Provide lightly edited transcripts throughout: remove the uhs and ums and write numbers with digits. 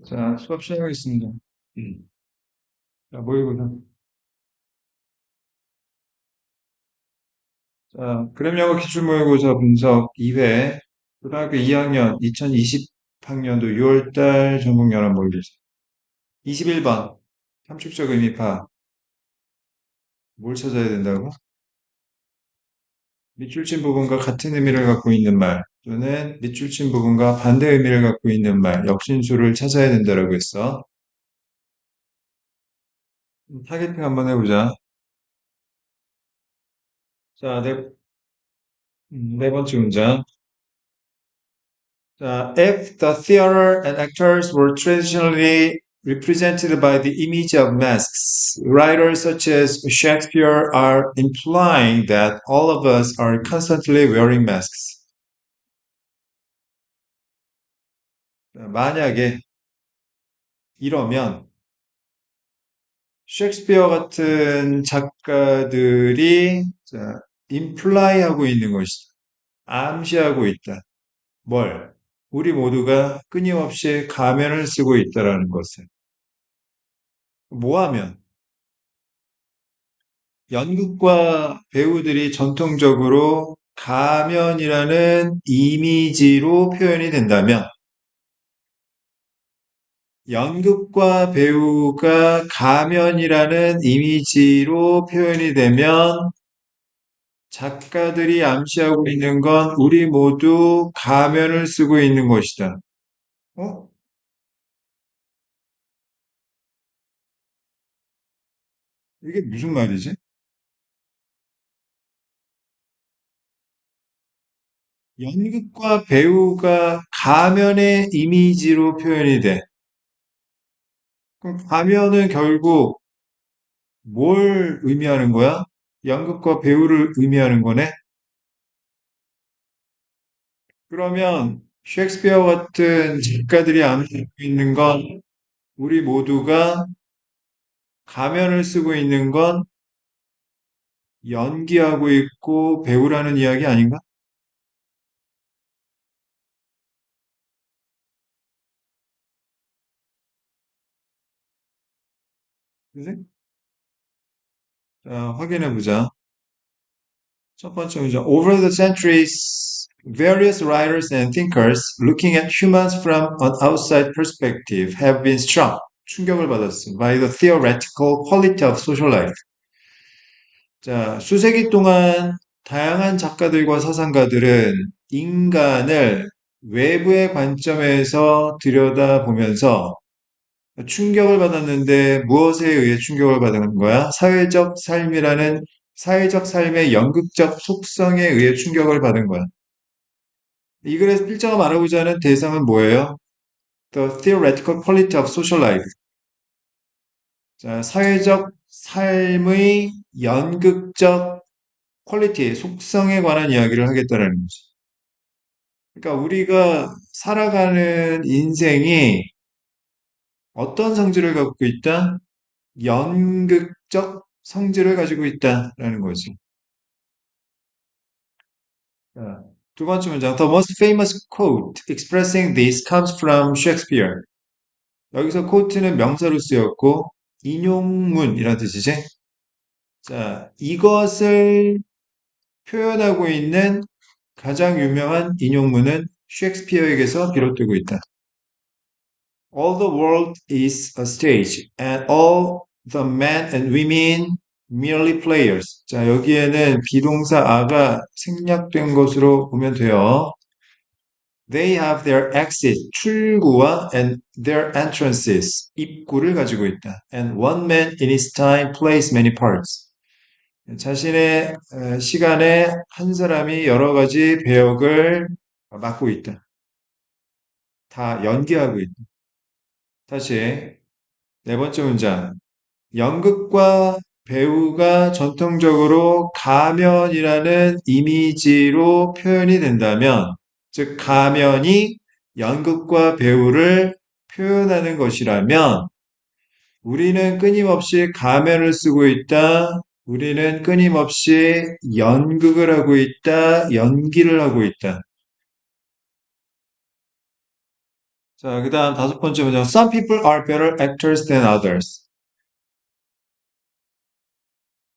자, 수업 시작하겠습니다. 자, 모의고사. 자, 그램 영어 기출 모의고사 분석 2회, 고등학교 2학년 2020학년도 6월달 전국 연합 모의고사. 21번, 함축적 의미파. 뭘 찾아야 된다고? 밑줄친 부분과 같은 의미를 갖고 있는 말, 또는 밑줄친 부분과 반대 의미를 갖고 있는 말, 역신수를 찾아야 된다라고 했어. 타겟팅 한번 해보자. 자, 네 번째 문장. If the theater and actors were traditionally represented by the image of masks, writers such as Shakespeare are implying that all of us are constantly wearing masks. 만약에 이러면 셰익스피어 같은 작가들이 imply하고 있는 것이다. 암시하고 있다. 뭘? 우리 모두가 끊임없이 가면을 쓰고 있다라는 것을. 뭐하면? 연극과 배우들이 전통적으로 가면이라는 이미지로 표현이 된다면, 연극과 배우가 가면이라는 이미지로 표현이 되면 작가들이 암시하고 있는 건 우리 모두 가면을 쓰고 있는 것이다. 어? 이게 무슨 말이지? 연극과 배우가 가면의 이미지로 표현이 돼. 그럼 가면은 결국 뭘 의미하는 거야? 연극과 배우를 의미하는 거네? 그러면 셰익스피어 같은 작가들이 암시하고 있는 건 우리 모두가 가면을 쓰고 있는 건 연기하고 있고 배우라는 이야기 아닌가? 그지? 자, 확인해 보자. 첫 번째 문장. Over the centuries, various writers and thinkers looking at humans from an outside perspective have been struck, 충격을 받았어, by the theoretical quality of social life. 자, 수세기 동안 다양한 작가들과 사상가들은 인간을 외부의 관점에서 들여다보면서 충격을 받았는데 무엇에 의해 충격을 받은 거야? 사회적 삶의 연극적 속성에 의해 충격을 받은 거야. 이 글에서 필자가 말하고자 하는 대상은 뭐예요? The theoretical quality of social life. 자, 사회적 삶의 연극적 퀄리티, 속성에 관한 이야기를 하겠다라는 거지. 그러니까 우리가 살아가는 인생이 어떤 성질을 갖고 있다? 연극적 성질을 가지고 있다라는 거지. 자, 두 번째 문장. The most famous quote expressing this comes from Shakespeare. 여기서 quote는 명사로 쓰였고 인용문이라는 뜻이지. 자, 이것을 표현하고 있는 가장 유명한 인용문은 셰익스피어에게서 비롯되고 있다. All the world is a stage, and all the men and women merely players. 자, 여기에는 비동사 a가 생략된 것으로 보면 돼요. They have their exit, 출구와 and their entrances, 입구를 가지고 있다. And one man in his time plays many parts. 자신의 시간에 한 사람이 여러 가지 배역을 맡고 있다. 다 연기하고 있다. 다시 네 번째 문장. 연극과 배우가 전통적으로 가면이라는 이미지로 표현이 된다면, 즉 가면이 연극과 배우를 표현하는 것이라면 우리는 끊임없이 가면을 쓰고 있다. 우리는 끊임없이 연극을 하고 있다. 연기를 하고 있다. 자, 그 다음 다섯 번째 문장. Some people are better actors than others.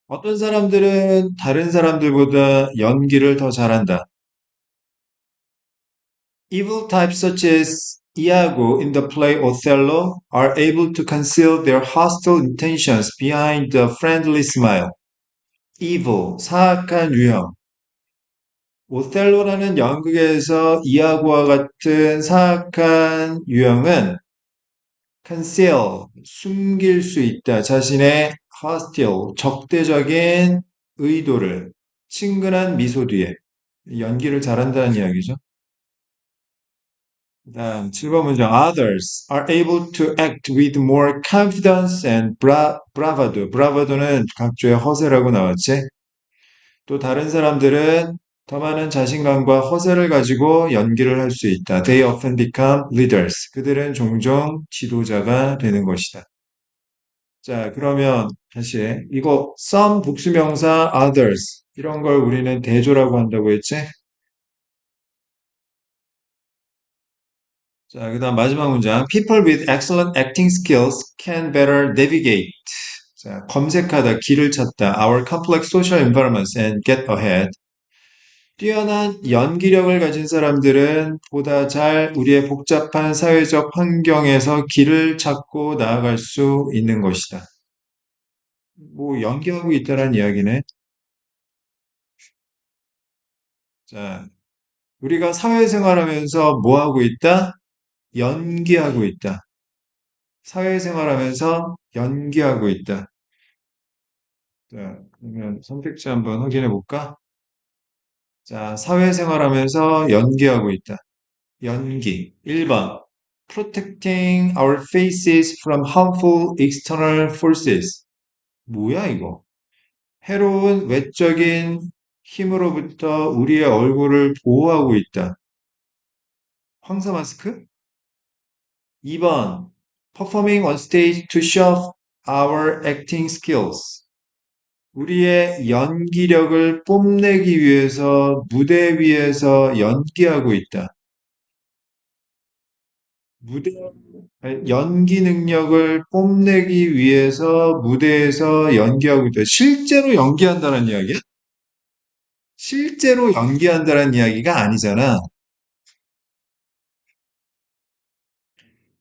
어떤 사람들은 다른 사람들보다 연기를 더 잘한다. Evil types such as Iago in the play Othello are able to conceal their hostile intentions behind a friendly smile. Evil, 사악한 유형. 오셀로라는 연극에서 이아고와 같은 사악한 유형은 conceal, 숨길 수 있다. 자신의 hostile, 적대적인 의도를 친근한 미소 뒤에 연기를 잘한다는 이야기죠. 그다음 7번 문장 Others are able to act with more confidence and bravado. bravado는 각조의 허세라고 나왔지. 또 다른 사람들은 더 많은 자신감과 허세를 가지고 연기를 할 수 있다. They often become leaders. 그들은 종종 지도자가 되는 것이다. 자, 그러면 다시 이거 some 복수명사 others 이런 걸 우리는 대조라고 한다고 했지? 자, 그다음 마지막 문장. People with excellent acting skills can better navigate. 자, 검색하다, 길을 찾다. Our complex social environments and get ahead. 뛰어난 연기력을 가진 사람들은 보다 잘 우리의 복잡한 사회적 환경에서 길을 찾고 나아갈 수 있는 것이다. 뭐 연기하고 있다란 이야기네. 자, 우리가 사회생활하면서 뭐 하고 있다? 연기하고 있다. 사회생활하면서 연기하고 있다. 자, 그러면 선택지 한번 확인해 볼까? 자, 사회생활하면서 연기하고 있다. 연기. 1번. Protecting our faces from harmful external forces. 뭐야, 이거? 해로운 외적인 힘으로부터 우리의 얼굴을 보호하고 있다. 황사 마스크? 2번. Performing on stage to show our acting skills. 우리의 연기력을 뽐내기 위해서 무대 위에서 연기하고 있다. 무대 연기 능력을 뽐내기 위해서 무대에서 연기하고 있다. 실제로 연기한다는 이야기야? 실제로 연기한다는 이야기가 아니잖아.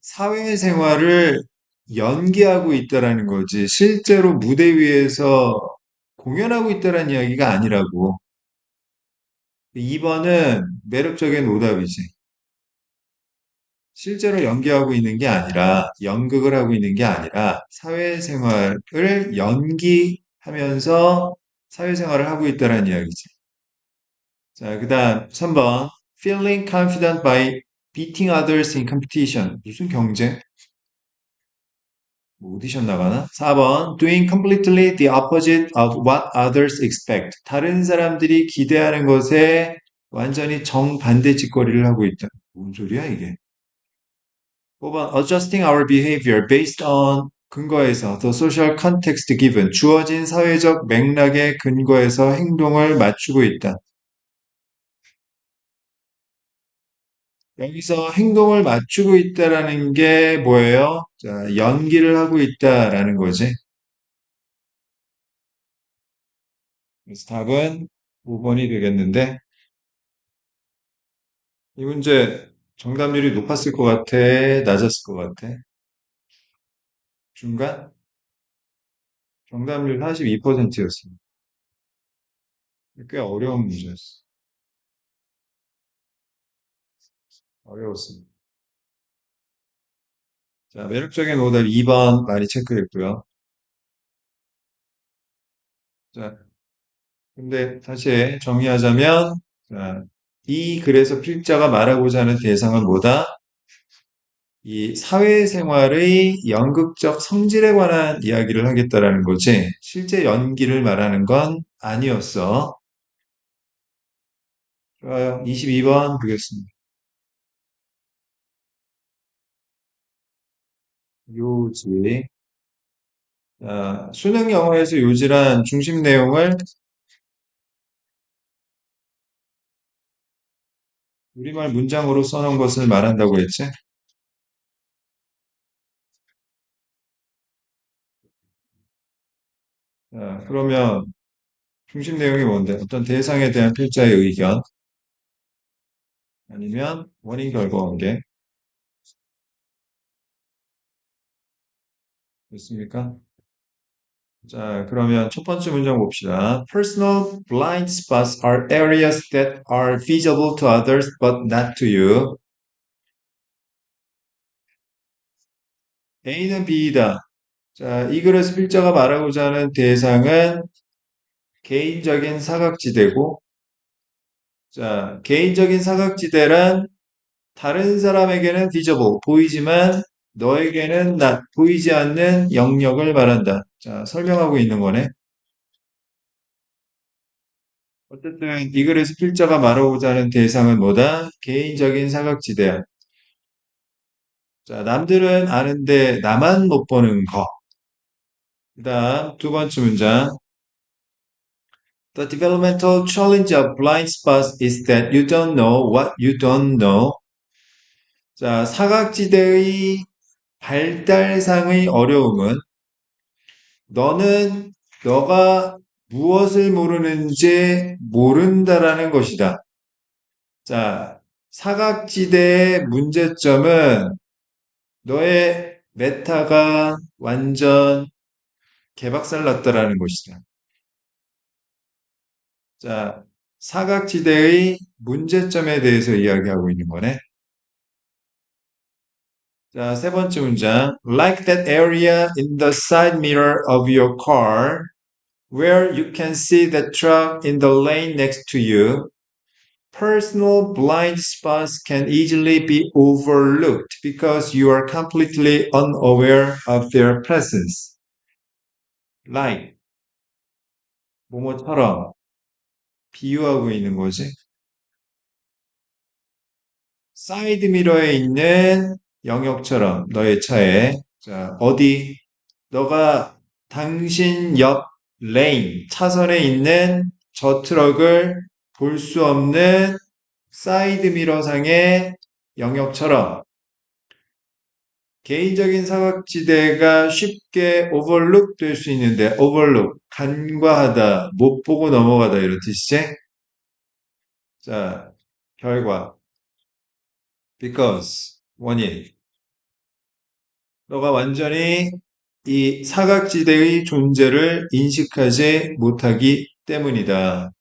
사회생활을 연기하고 있다라는 거지. 실제로 무대 위에서 공연하고 있다라는 이야기가 아니라고. 2번은 매력적인 오답이지. 실제로 연기하고 있는 게 아니라, 연극을 하고 있는 게 아니라, 사회생활을 연기하면서 사회생활을 하고 있다는 이야기지. 자, 그 다음 3번. Feeling confident by beating others in competition. 무슨 경쟁? 뭐 오디션 나가나? 4번. Doing completely the opposite of what others expect. 다른 사람들이 기대하는 것에 완전히 정반대 짓거리를 하고 있다. 뭔 소리야, 이게? 5번. Adjusting our behavior based on 근거에서 the social context given. 주어진 사회적 맥락에 근거해서 행동을 맞추고 있다. 여기서 행동을 맞추고 있다라는 게 뭐예요? 자, 연기를 하고 있다라는 거지. 그래서 답은 5번이 되겠는데, 이 문제 정답률이 높았을 것 같아? 낮았을 것 같아? 중간? 정답률 42%였어. 꽤 어려운 문제였어. 어려웠습니다. 자, 매력적인 오답 2번 많이 체크했고요. 자, 근데 다시 정리하자면, 자, 이 글에서 필자가 말하고자 하는 대상은 뭐다? 이 사회생활의 연극적 성질에 관한 이야기를 하겠다라는 거지. 실제 연기를 말하는 건 아니었어. 좋아요. 22번 보겠습니다. 요지. 자, 수능 영어에서 요지란 중심 내용을 우리말 문장으로 써놓은 것을 말한다고 했지. 그러면 중심 내용이 뭔데? 어떤 대상에 대한 필자의 의견, 아니면 원인 결과 관계, 됐습니까? 자, 그러면 첫 번째 문장 봅시다. Personal blind spots are areas that are visible to others but not to you. A는 B이다. 자, 이 글에서 필자가 말하고자 하는 대상은 개인적인 사각지대고, 자, 개인적인 사각지대란 다른 사람에게는 visible, 보이지만 너에게는 not, 보이지 않는 영역을 말한다. 자, 설명하고 있는 거네. 어쨌든 이 글에서 필자가 말하고자 하는 대상은 뭐다? 개인적인 사각지대야. 자, 남들은 아는데 나만 못 보는 거. 그다음 두 번째 문장. The developmental challenge of blind spots is that you don't know what you don't know. 자, 사각지대의 발달상의 어려움은 너는 너가 무엇을 모르는지 모른다라는 것이다. 자, 사각지대의 문제점은 너의 메타가 완전 개박살 났다라는 것이다. 자, 사각지대의 문제점에 대해서 이야기하고 있는 거네. 자, 세 번째 문장. Like that area in the side mirror of your car where you can see the truck in the lane next to you. Personal blind spots can easily be overlooked because you are completely unaware of their presence. Like, 뭐뭐처럼 비유하고 있는 거지. 사이드 미러에 있는 영역처럼 너의 차에 자, 어디 너가 당신 옆 레인 차선에 있는 저 트럭을 볼 수 없는 사이드 미러상의 영역처럼 개인적인 사각지대가 쉽게 오버룩 될 수 있는데 오버룩 간과하다 못 보고 넘어가다 이런 뜻이지. 자, 결과 because 원인 너가 완전히 이 사각지대의 존재를 인식하지 못하기 때문이다.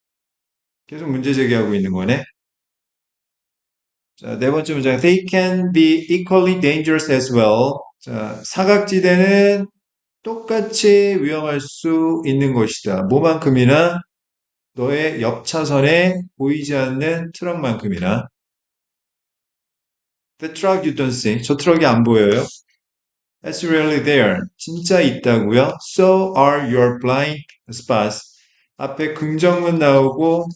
계속 문제 제기하고 있는 거네. 자, 네 번째 문장. They can be equally dangerous as well. 자, 사각지대는 똑같이 위험할 수 있는 것이다. 뭐만큼이나 너의 옆 차선에 보이지 않는 트럭만큼이나. The truck you don't see. 저 트럭이 안 보여요. It's really there. 진짜 있다고요? So are your blind spots. 앞에 긍정문 나오고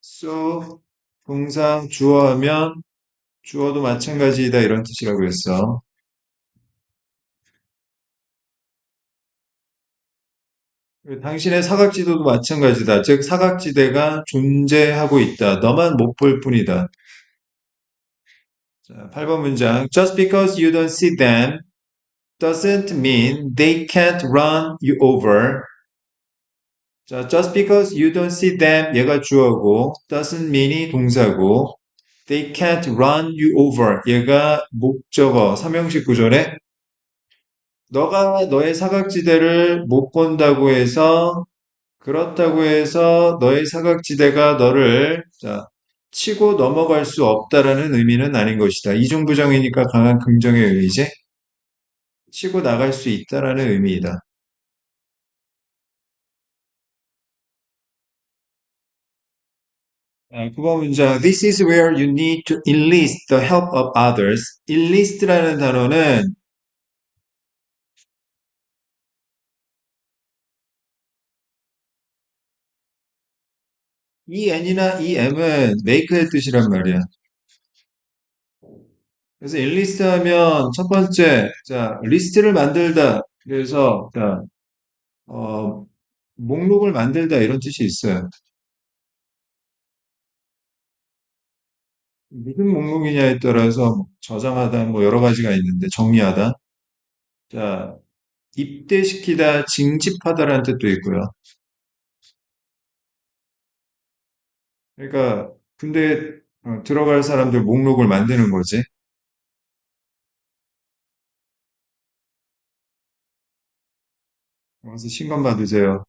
so 동사 주어하면 주어도 마찬가지이다 이런 뜻이라고 했어. 당신의 사각지대도 마찬가지다. 즉 사각지대가 존재하고 있다. 너만 못 볼 뿐이다. 자, 8번 문장. Just because you don't see them doesn't mean they can't run you over. 자, just because you don't see them 얘가 주어고 doesn't mean이 동사고 they can't run you over 얘가 목적어 삼형식 구조네. 너가 너의 사각지대를 못 본다고 해서 그렇다고 해서 너의 사각지대가 너를 자, 치고 넘어갈 수 없다라는 의미는 아닌 것이다. 이중부정이니까 강한 긍정의 의미지. 치고 나갈 수 있다라는 의미이다. 아, 9번 문장. This is where you need to enlist the help of others. enlist라는 단어는 이 n이나 이 m은 make의 뜻이란 말이야. 그래서 enlist 하면 첫 번째, 자, 리스트를 만들다. 그래서, 자, 어, 목록을 만들다 이런 뜻이 있어요. 무슨 목록이냐에 따라서 저장하다 뭐 여러 가지가 있는데 정리하다. 자, 입대시키다, 징집하다라는 뜻도 있고요. 그러니까 군대 들어갈 사람들 목록을 만드는 거지. 와서 신검 받으세요.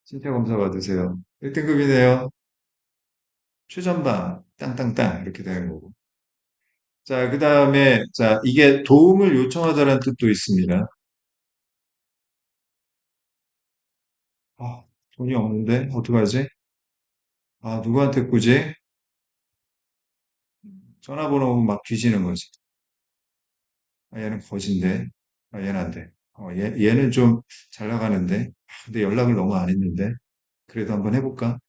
신체 검사 받으세요. 1등급이네요. 최전방, 땅땅땅 이렇게 되는 거고. 자, 그 다음에 자, 이게 도움을 요청하다라는 뜻도 있습니다. 아, 돈이 없는데 어떡하지? 아, 누구한테 꾸지? 전화번호 막 뒤지는 거지. 아, 얘는 거진데. 아, 얘는 안 돼. 얘는 좀 잘 나가는데. 아, 근데 연락을 너무 안 했는데. 그래도 한번 해볼까?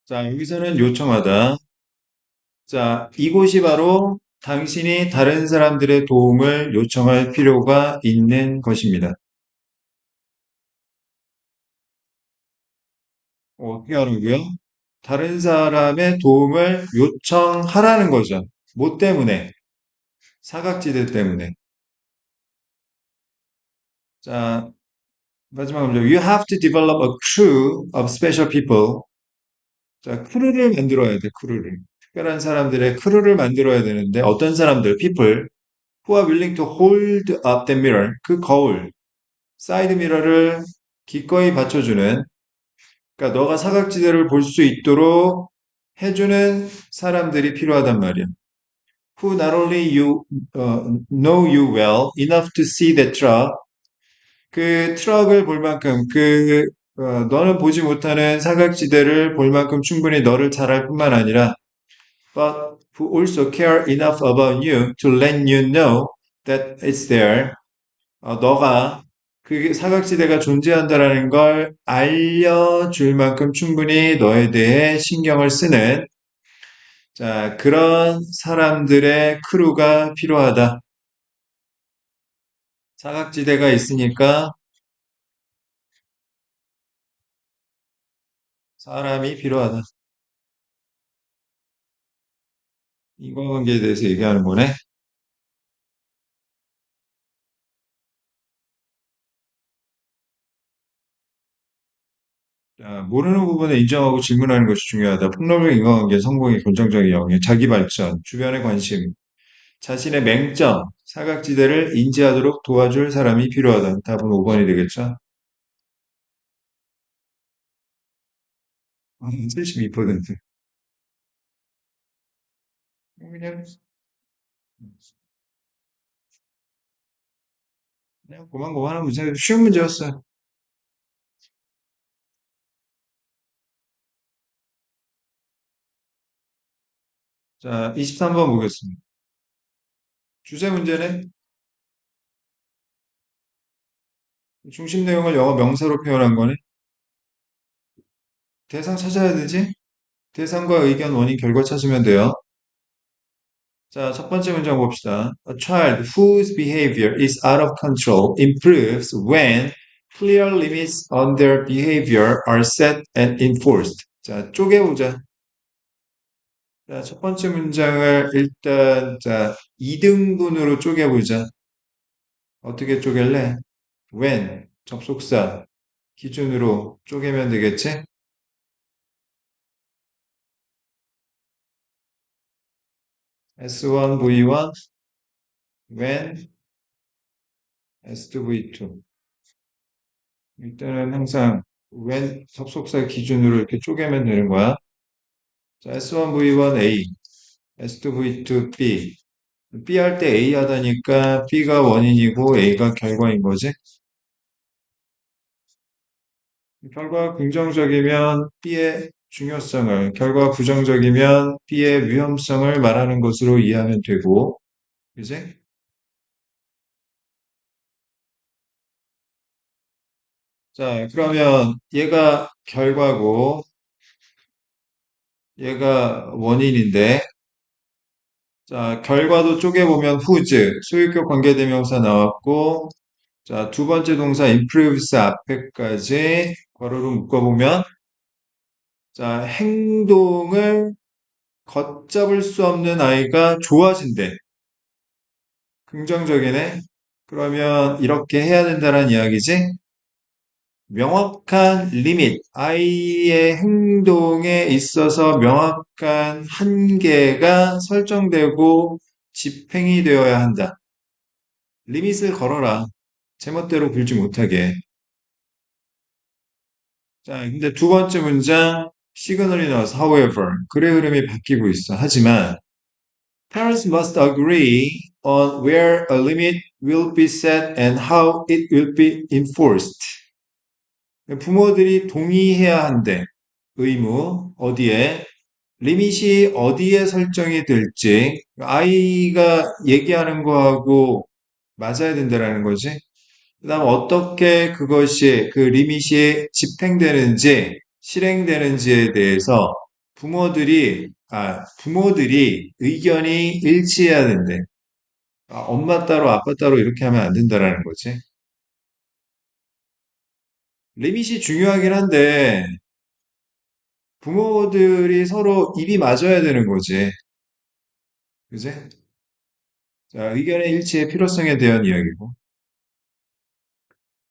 자, 여기서는 요청하다. 자, 이곳이 바로 당신이 다른 사람들의 도움을 요청할 필요가 있는 것입니다. 어떻게 하는고요? 다른 사람의 도움을 요청하라는 거죠. 뭐 때문에? 사각지대 때문에. 자, 마지막 문제. You have to develop a crew of special people. 자, 크루를 만들어야 돼, 크루를. 특별한 사람들의 크루를 만들어야 되는데, 어떤 사람들, people, who are willing to hold up the mirror, 그 거울, 사이드 미러를 기꺼이 받쳐주는, 그러니까 너가 사각지대를 볼 수 있도록 해주는 사람들이 필요하단 말이야. Who not only know you well enough to see the truck, 그 트럭을 볼 만큼 너는 보지 못하는 사각지대를 볼 만큼 충분히 너를 잘 알 뿐만 아니라 but who also care enough about you to let you know that it's there. 너가 그 사각지대가 존재한다라는 걸 알려줄 만큼 충분히 너에 대해 신경을 쓰는 자, 그런 사람들의 크루가 필요하다. 사각지대가 있으니까 사람이 필요하다. 인간관계에 대해서 얘기하는 거네. 자, 모르는 부분에 인정하고 질문하는 것이 중요하다. 폭넓은 인간관계 성공의 결정적인 영역, 자기 발전, 주변의 관심, 자신의 맹점, 사각지대를 인지하도록 도와줄 사람이 필요하다. 답은 5번이 되겠죠? 72%. 그냥, 그냥 고만고만한 문제, 쉬운 문제였어요. 자, 23번 보겠습니다. 주제 문제는 중심 내용을 영어 명사로 표현한 거네. 대상 찾아야 되지? 대상과 의견, 원인, 결과 찾으면 돼요. 자, 첫 번째 문장 봅시다. A child whose behavior is out of control improves when clear limits on their behavior are set and enforced. 자, 쪼개보자. 자, 첫 번째 문장을 일단, 자, 2등분으로 쪼개보자. 어떻게 쪼갤래? when, 접속사, 기준으로 쪼개면 되겠지? S1, V1, when, S2, V2. 일단은 항상 when 접속사 기준으로 이렇게 쪼개면 되는 거야. 자, S1V1 A, S2V2 B. B 할 때 A 하다니까 B가 원인이고 A가 결과인 거지. 결과 긍정적이면 B의 중요성을, 결과 부정적이면 B의 위험성을 말하는 것으로 이해하면 되고, 그지? 자, 그러면 얘가 결과고, 얘가 원인인데, 자, 결과도 쪼개보면 whose, 소유격 관계대명사 나왔고, 자, 두 번째 동사 improves 앞에까지 괄호로 묶어보면, 자, 행동을 걷잡을 수 없는 아이가 좋아진대. 긍정적이네. 그러면 이렇게 해야 된다는 이야기지? 명확한 리밋, 아이의 행동에 있어서 명확한 한계가 설정되고 집행이 되어야 한다. 리밋을 걸어라. 제멋대로 굴지 못하게. 자, 근데 두 번째 문장, 시그널이 나와서 however, 글의 흐름이 바뀌고 있어. 하지만 parents must agree on where a limit will be set and how it will be enforced. 부모들이 동의해야 한대. 의무, 어디에? 리밋이 어디에 설정이 될지, 아이가 얘기하는 거하고 맞아야 된다라는 거지. 그다음 어떻게 그것이 그 리밋이 집행되는지 실행되는지에 대해서 부모들이 의견이 일치해야 된대. 엄마 따로 아빠 따로 이렇게 하면 안 된다라는 거지. 리밋이 중요하긴 한데 부모들이 서로 입이 맞아야 되는 거지. 그지? 자, 의견의 일치의 필요성에 대한 이야기고.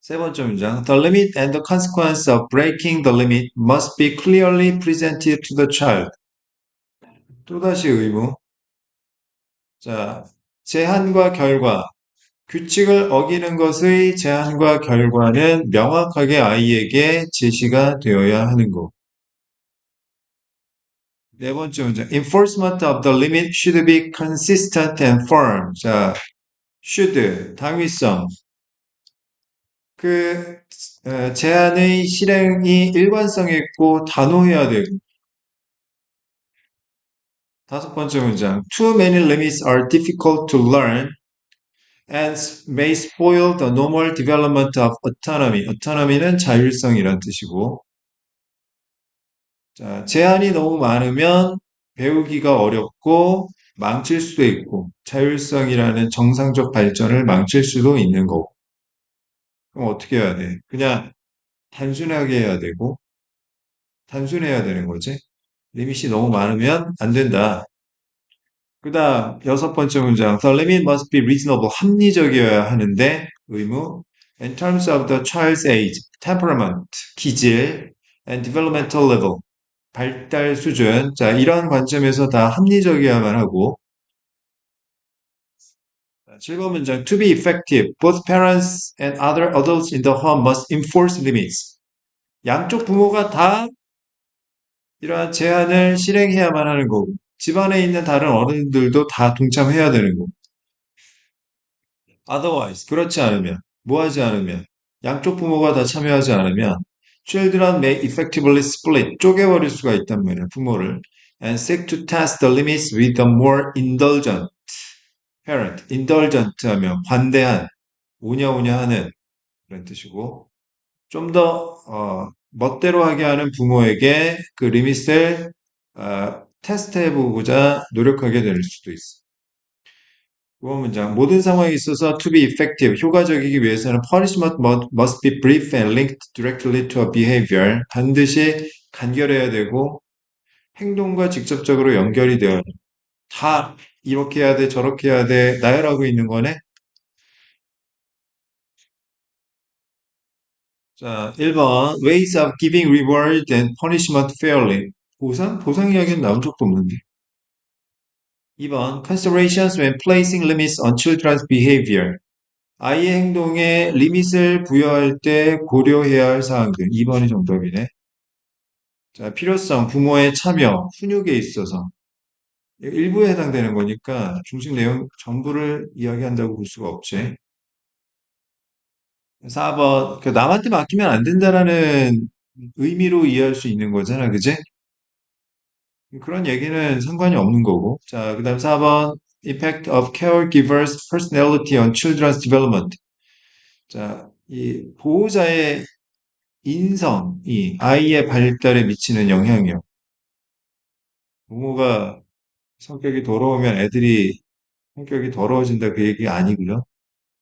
세 번째 문장. The limit and the consequence of breaking the limit must be clearly presented to the child. 또다시 의무. 자, 제한과 결과. 규칙을 어기는 것의 제한과 결과는 명확하게 아이에게 제시가 되어야 하는 것. 네 번째 문장. Enforcement of the limit should be consistent and firm. 자, should, 당위성. 그 제한의 실행이 일관성 있고 단호해야 되고. 다섯 번째 문장. Too many limits are difficult to learn and may spoil the normal development of autonomy. autonomy는 자율성이란 뜻이고. 자, 제한이 너무 많으면 배우기가 어렵고 망칠 수도 있고 자율성이라는 정상적 발전을 망칠 수도 있는 거고. 그럼 어떻게 해야 돼? 그냥 단순하게 해야 되고 단순해야 되는 거지. 리밋이 너무 많으면 안 된다. 그 다음 여섯 번째 문장. The limit must be reasonable. 합리적이어야 하는데 의무. In terms of the child's age, temperament, 기질, and developmental level, 발달 수준. 자, 이런 관점에서 다 합리적이어야만 하고. 7번 문장. To be effective, both parents and other adults in the home must enforce limits. 양쪽 부모가 다 이러한 제한을 실행해야만 하는 거고, 집안에 있는 다른 어른들도 다 동참해야 되는 거고. Otherwise, 그렇지 않으면, 뭐 하지 않으면, 양쪽 부모가 다 참여하지 않으면, children may effectively split, 쪼개버릴 수가 있단 말이야, 부모를. And seek to test the limits with a more indulgent parent. indulgent 하면 관대한, 오냐오냐 하는 그런 뜻이고, 좀 더, 멋대로 하게 하는 부모에게 그 리밋을, 테스트해보고자 노력하게 될 수도 있어. 9번 문장. 모든 상황에 있어서 to be effective, 효과적이기 위해서는 punishment must be brief and linked directly to a behavior. 반드시 간결해야 되고 행동과 직접적으로 연결이 되어야 돼. 다 이렇게 해야 돼, 저렇게 해야 돼, 나열하고 있는 거네. 자, 1번. Ways of giving reward and punishment fairly. 보상 이야기는 나온 적도 없는데. 2번. Considerations when placing limits on children's behavior. 아이의 행동에 리밋을 부여할 때 고려해야 할 사항들. 2번이 정답이네. 자, 필요성, 부모의 참여, 훈육에 있어서. 일부에 해당되는 거니까 중심 내용 전부를 이야기한다고 볼 수가 없지. 4번, 남한테 맡기면 안 된다라는 의미로 이해할 수 있는 거잖아, 그지? 그런 얘기는 상관이 없는 거고. 자, 그 다음 4번, Impact of caregivers' personality on children's development. 자, 이 보호자의 인성이 아이의 발달에 미치는 영향이요. 부모가 성격이 더러우면 애들이 성격이 더러워진다 그 얘기 아니고요.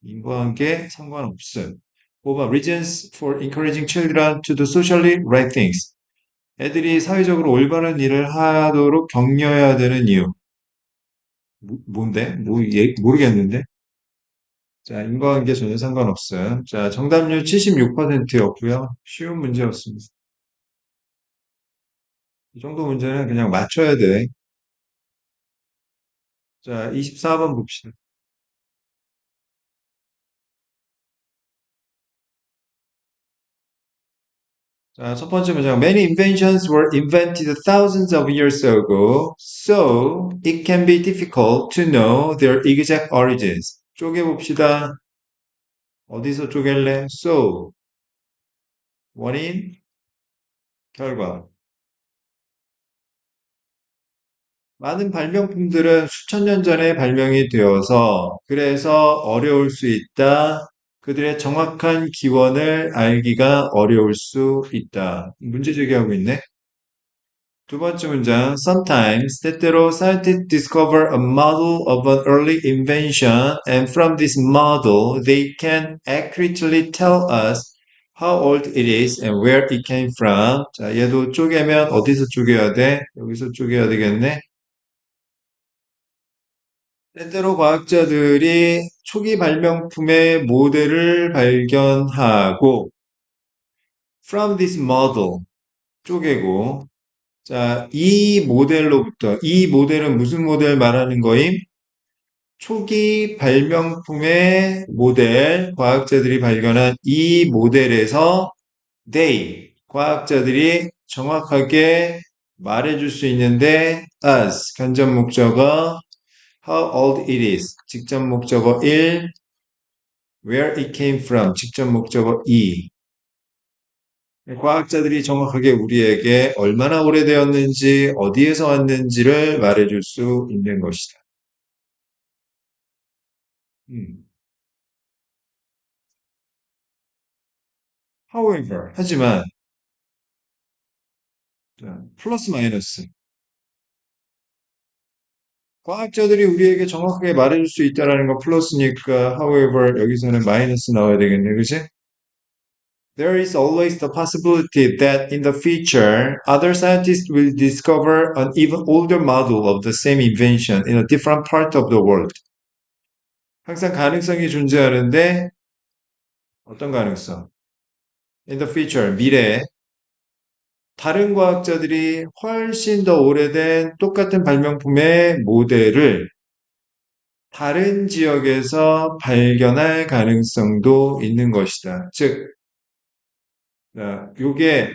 인과관계 상관없어요. 5번, reasons for encouraging children to do socially right things. 애들이 사회적으로 올바른 일을 하도록 격려해야 되는 이유. 뭔데? 모르겠는데? 자, 인과관계 전혀 상관없어요. 자, 정답률 76%였고요. 쉬운 문제였습니다. 이 정도 문제는 그냥 맞춰야 돼. 자, 24번 봅시다. 자, 첫 번째 문장. Many inventions were invented thousands of years ago, so it can be difficult to know their exact origins. 쪼개봅시다. 어디서 쪼갤래? So, 원인, 결과. 많은 발명품들은 수천 년 전에 발명이 되어서 그래서 어려울 수 있다. 그들의 정확한 기원을 알기가 어려울 수 있다. 문제 제기하고 있네. 두 번째 문장. Sometimes 때때로 scientists discover a model of an early invention and from this model they can accurately tell us how old it is and where it came from. 자, 얘도 쪼개면 어디서 쪼개야 돼? 여기서 쪼개야 되겠네. 때때로 과학자들이 초기 발명품의 모델을 발견하고 from this model 쪼개고 자, 이 모델로부터 이 모델은 무슨 모델 말하는 거임? 초기 발명품의 모델, 과학자들이 발견한 이 모델에서 they, 과학자들이 정확하게 말해줄 수 있는데 as, 간접 목적어 how old it is, 직접 목적어 1, where it came from, 직접 목적어 2. 과학자들이 정확하게 우리에게 얼마나 오래되었는지, 어디에서 왔는지를 말해줄 수 있는 것이다. 음. However, 하지만, 자, 플러스 마이너스. 과학자들이 우리에게 정확하게 말해줄 수 있다는 거 플러스니까, however, 여기서는 마이너스 나와야 되겠네, 그지? There is always the possibility that in the future, other scientists will discover an even older model of the same invention in a different part of the world. 항상 가능성이 존재하는데, 어떤 가능성? In the future, 미래에 다른 과학자들이 훨씬 더 오래된 똑같은 발명품의 모델을 다른 지역에서 발견할 가능성도 있는 것이다. 즉, 이게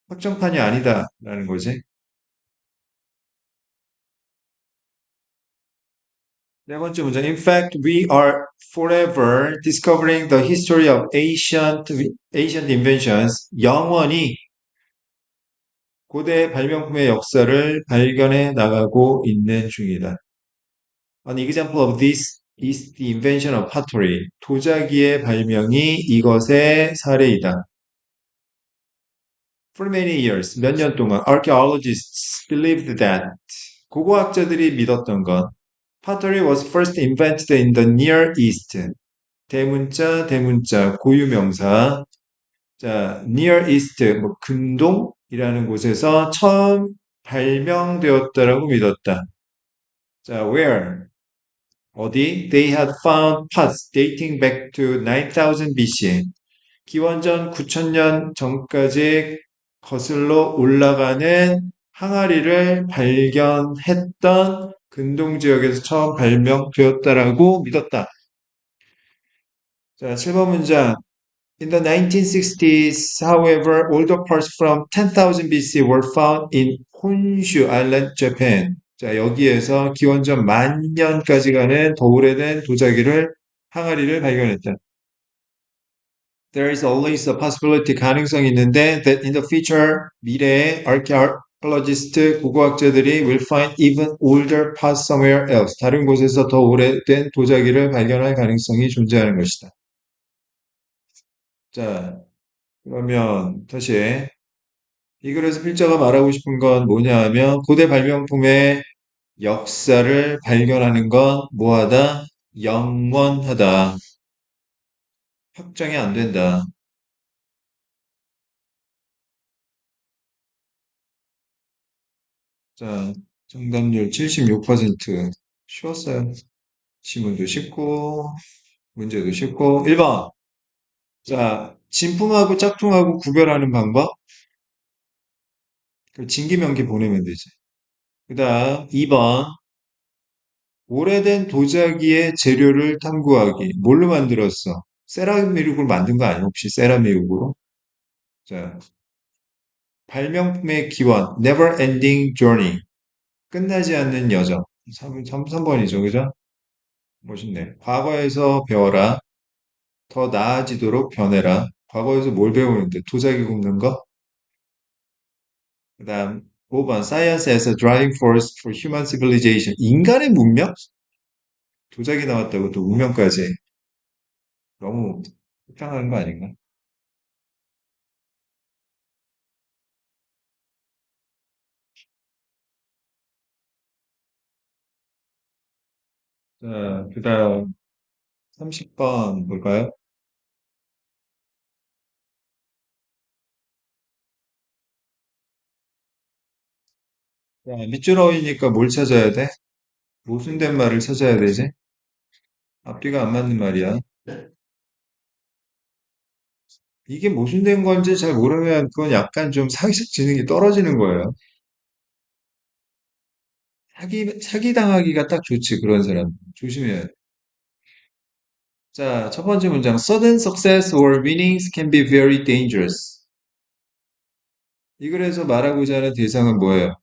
확정판이 아니다라는 거지. 네 번째 문제. In fact, we are forever discovering the history of ancient inventions. 영원히 고대 발명품의 역사를 발견해 나가고 있는 중이다. An example of this is the invention of pottery. 도자기의 발명이 이것의 사례이다. For many years, 몇 년 동안 archaeologists believed that 고고학자들이 믿었던 것 pottery was first invented in the Near East. 대문자, 고유명사. 자, Near East, 뭐 근동이라는 곳에서 처음 발명되었다라고 믿었다. 자, where? 어디? They had found pots dating back to 9000 BC. 기원전 9000년 전까지 거슬러 올라가는 항아리를 발견했던 근동 지역에서 처음 발명되었다라고 믿었다. 자, 7번 문장. In the 1960s, however, older parts from 10,000 BC were found in Honshu Island, Japan. 자, 여기에서 기원전 10,000년까지 가는 더 오래된 도자기를, 항아리를 발견했다. There is always a possibility, 가능성이 있는데, that in the future, 미래에 archaeologists, 고고학자들이 will find even older parts somewhere else. 다른 곳에서 더 오래된 도자기를 발견할 가능성이 존재하는 것이다. 자, 그러면 다시 이 글에서 필자가 말하고 싶은 건 뭐냐 하면 고대 발명품의 역사를 발견하는 건 뭐하다? 영원하다. 확정이 안 된다. 자, 정답률 76%. 쉬웠어요. 지문도 쉽고, 문제도 쉽고. 1번. 자, 진품하고 짝퉁하고 구별하는 방법? 그 진기명기 보내면 되지. 그 다음, 2번. 오래된 도자기의 재료를 탐구하기. 뭘로 만들었어? 세라믹으로 만든 거 아니야? 혹시 세라믹으로? 자, 발명품의 기원. Never ending journey. 끝나지 않는 여정. 3번이죠. 그죠? 멋있네. 과거에서 배워라. 더 나아지도록 변해라. 과거에서 뭘 배우는데? 도자기 굽는 거? 그 다음, 5번. Science as a driving force for human civilization. 인간의 문명? 도자기 나왔다고 또 문명까지. 너무 속상한 거 아닌가? 자, 그 다음, 30번 볼까요? 자, 밑줄 어이니까 뭘 찾아야 돼? 모순된 말을 찾아야 되지? 앞뒤가 안 맞는 말이야. 이게 모순된 건지 잘 모르면 그건 약간 좀 상식 지능이 떨어지는 거예요. 사기 당하기가 딱 좋지, 그런 사람. 조심해야 돼. 자, 첫 번째 문장. Sudden success or winnings can be very dangerous. 이 글에서 말하고자 하는 대상은 뭐예요?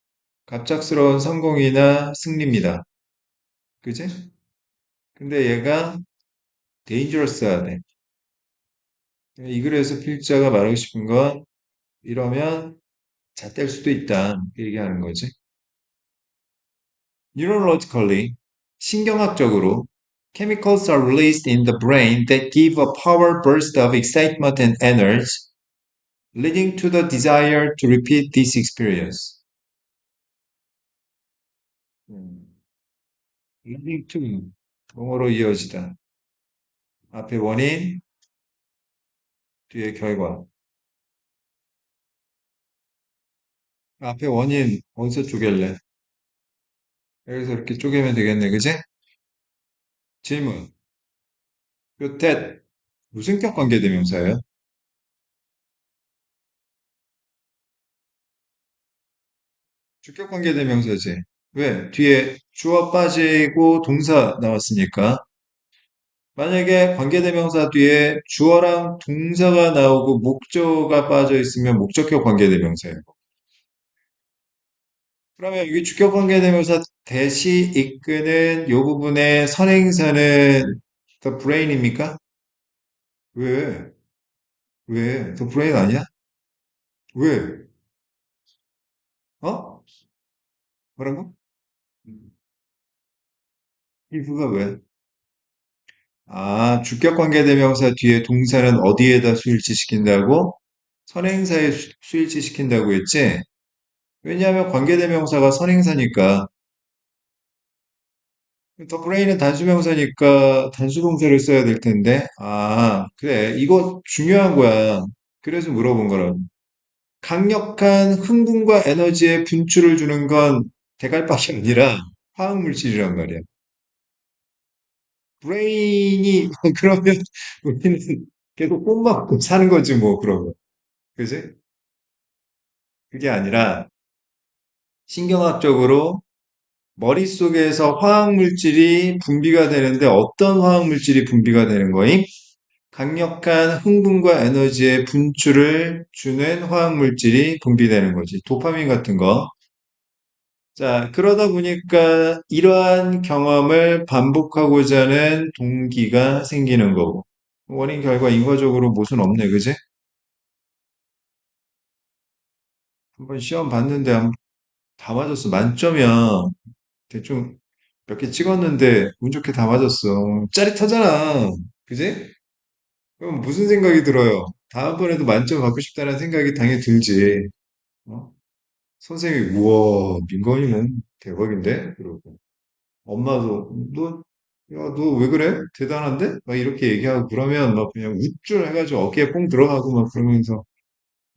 갑작스러운 성공이나 승리입니다. 그지? 근데 얘가 dangerous 하네. 이 글에서 필자가 말하고 싶은 건 이러면 잣될 수도 있다. 그 얘기하는 거지. Neurologically, 신경학적으로, chemicals are released in the brain that give a power burst of excitement and energy, leading to the desire to repeat this experience. 음, leading to, 뭐로 이어지다. 앞에 원인, 뒤에 결과. 앞에 원인, 어디서 쪼갤래? 여기서 이렇게 쪼개면 되겠네, 그지? 질문. 요 that, 무슨격 관계대명사예요? 주격 관계대명사지. 왜? 뒤에 주어 빠지고 동사 나왔으니까. 만약에 관계대명사 뒤에 주어랑 동사가 나오고 목적어가 빠져 있으면 목적격 관계대명사예요. 그러면 여기 주격 관계대명사 대시 이끄는 요 부분의 선행사는 the brain입니까? 왜? 왜? the brain 아니야? 왜? 어? 뭐라고? 이브가 왜? 아, 주격 관계대명사 뒤에 동사는 어디에다 수일치시킨다고? 선행사에 수일치시킨다고 했지? 왜냐하면 관계대명사가 선행사니까. 더 브레인은 단수명사니까 단수동사를 써야 될 텐데. 아, 그래. 이거 중요한 거야. 그래서 물어본 거라고. 강력한 흥분과 에너지의 분출을 주는 건 대갈박이 아니라 화학물질이란 말이야. 브레인이, 그러면 우리는 계속 꼭 먹고 사는 거지, 뭐, 그러면. 그지? 그게 아니라 신경학적으로 머릿속에서 화학물질이 분비가 되는데 어떤 화학물질이 분비가 되는 거임? 강력한 흥분과 에너지의 분출을 주는 화학물질이 분비되는 거지. 도파민 같은 거. 자, 그러다 보니까 이러한 경험을 반복하고자 하는 동기가 생기는 거고. 원인, 결과, 인과적으로 모순 없네, 그지? 한번 시험 봤는데 다 맞았어. 만점이야. 대충 몇 개 찍었는데 운 좋게 다 맞았어. 짜릿하잖아. 그지? 그럼 무슨 생각이 들어요? 다음번에도 만점 받고 싶다는 생각이 당연히 들지. 어? 선생님이, 우와, 민건이는 대박인데? 그러고. 엄마도, 야, 너 왜 그래? 대단한데? 막 이렇게 얘기하고 그러면 막 그냥 우쭐 해가지고 어깨에 뽕 들어가고 막 그러면서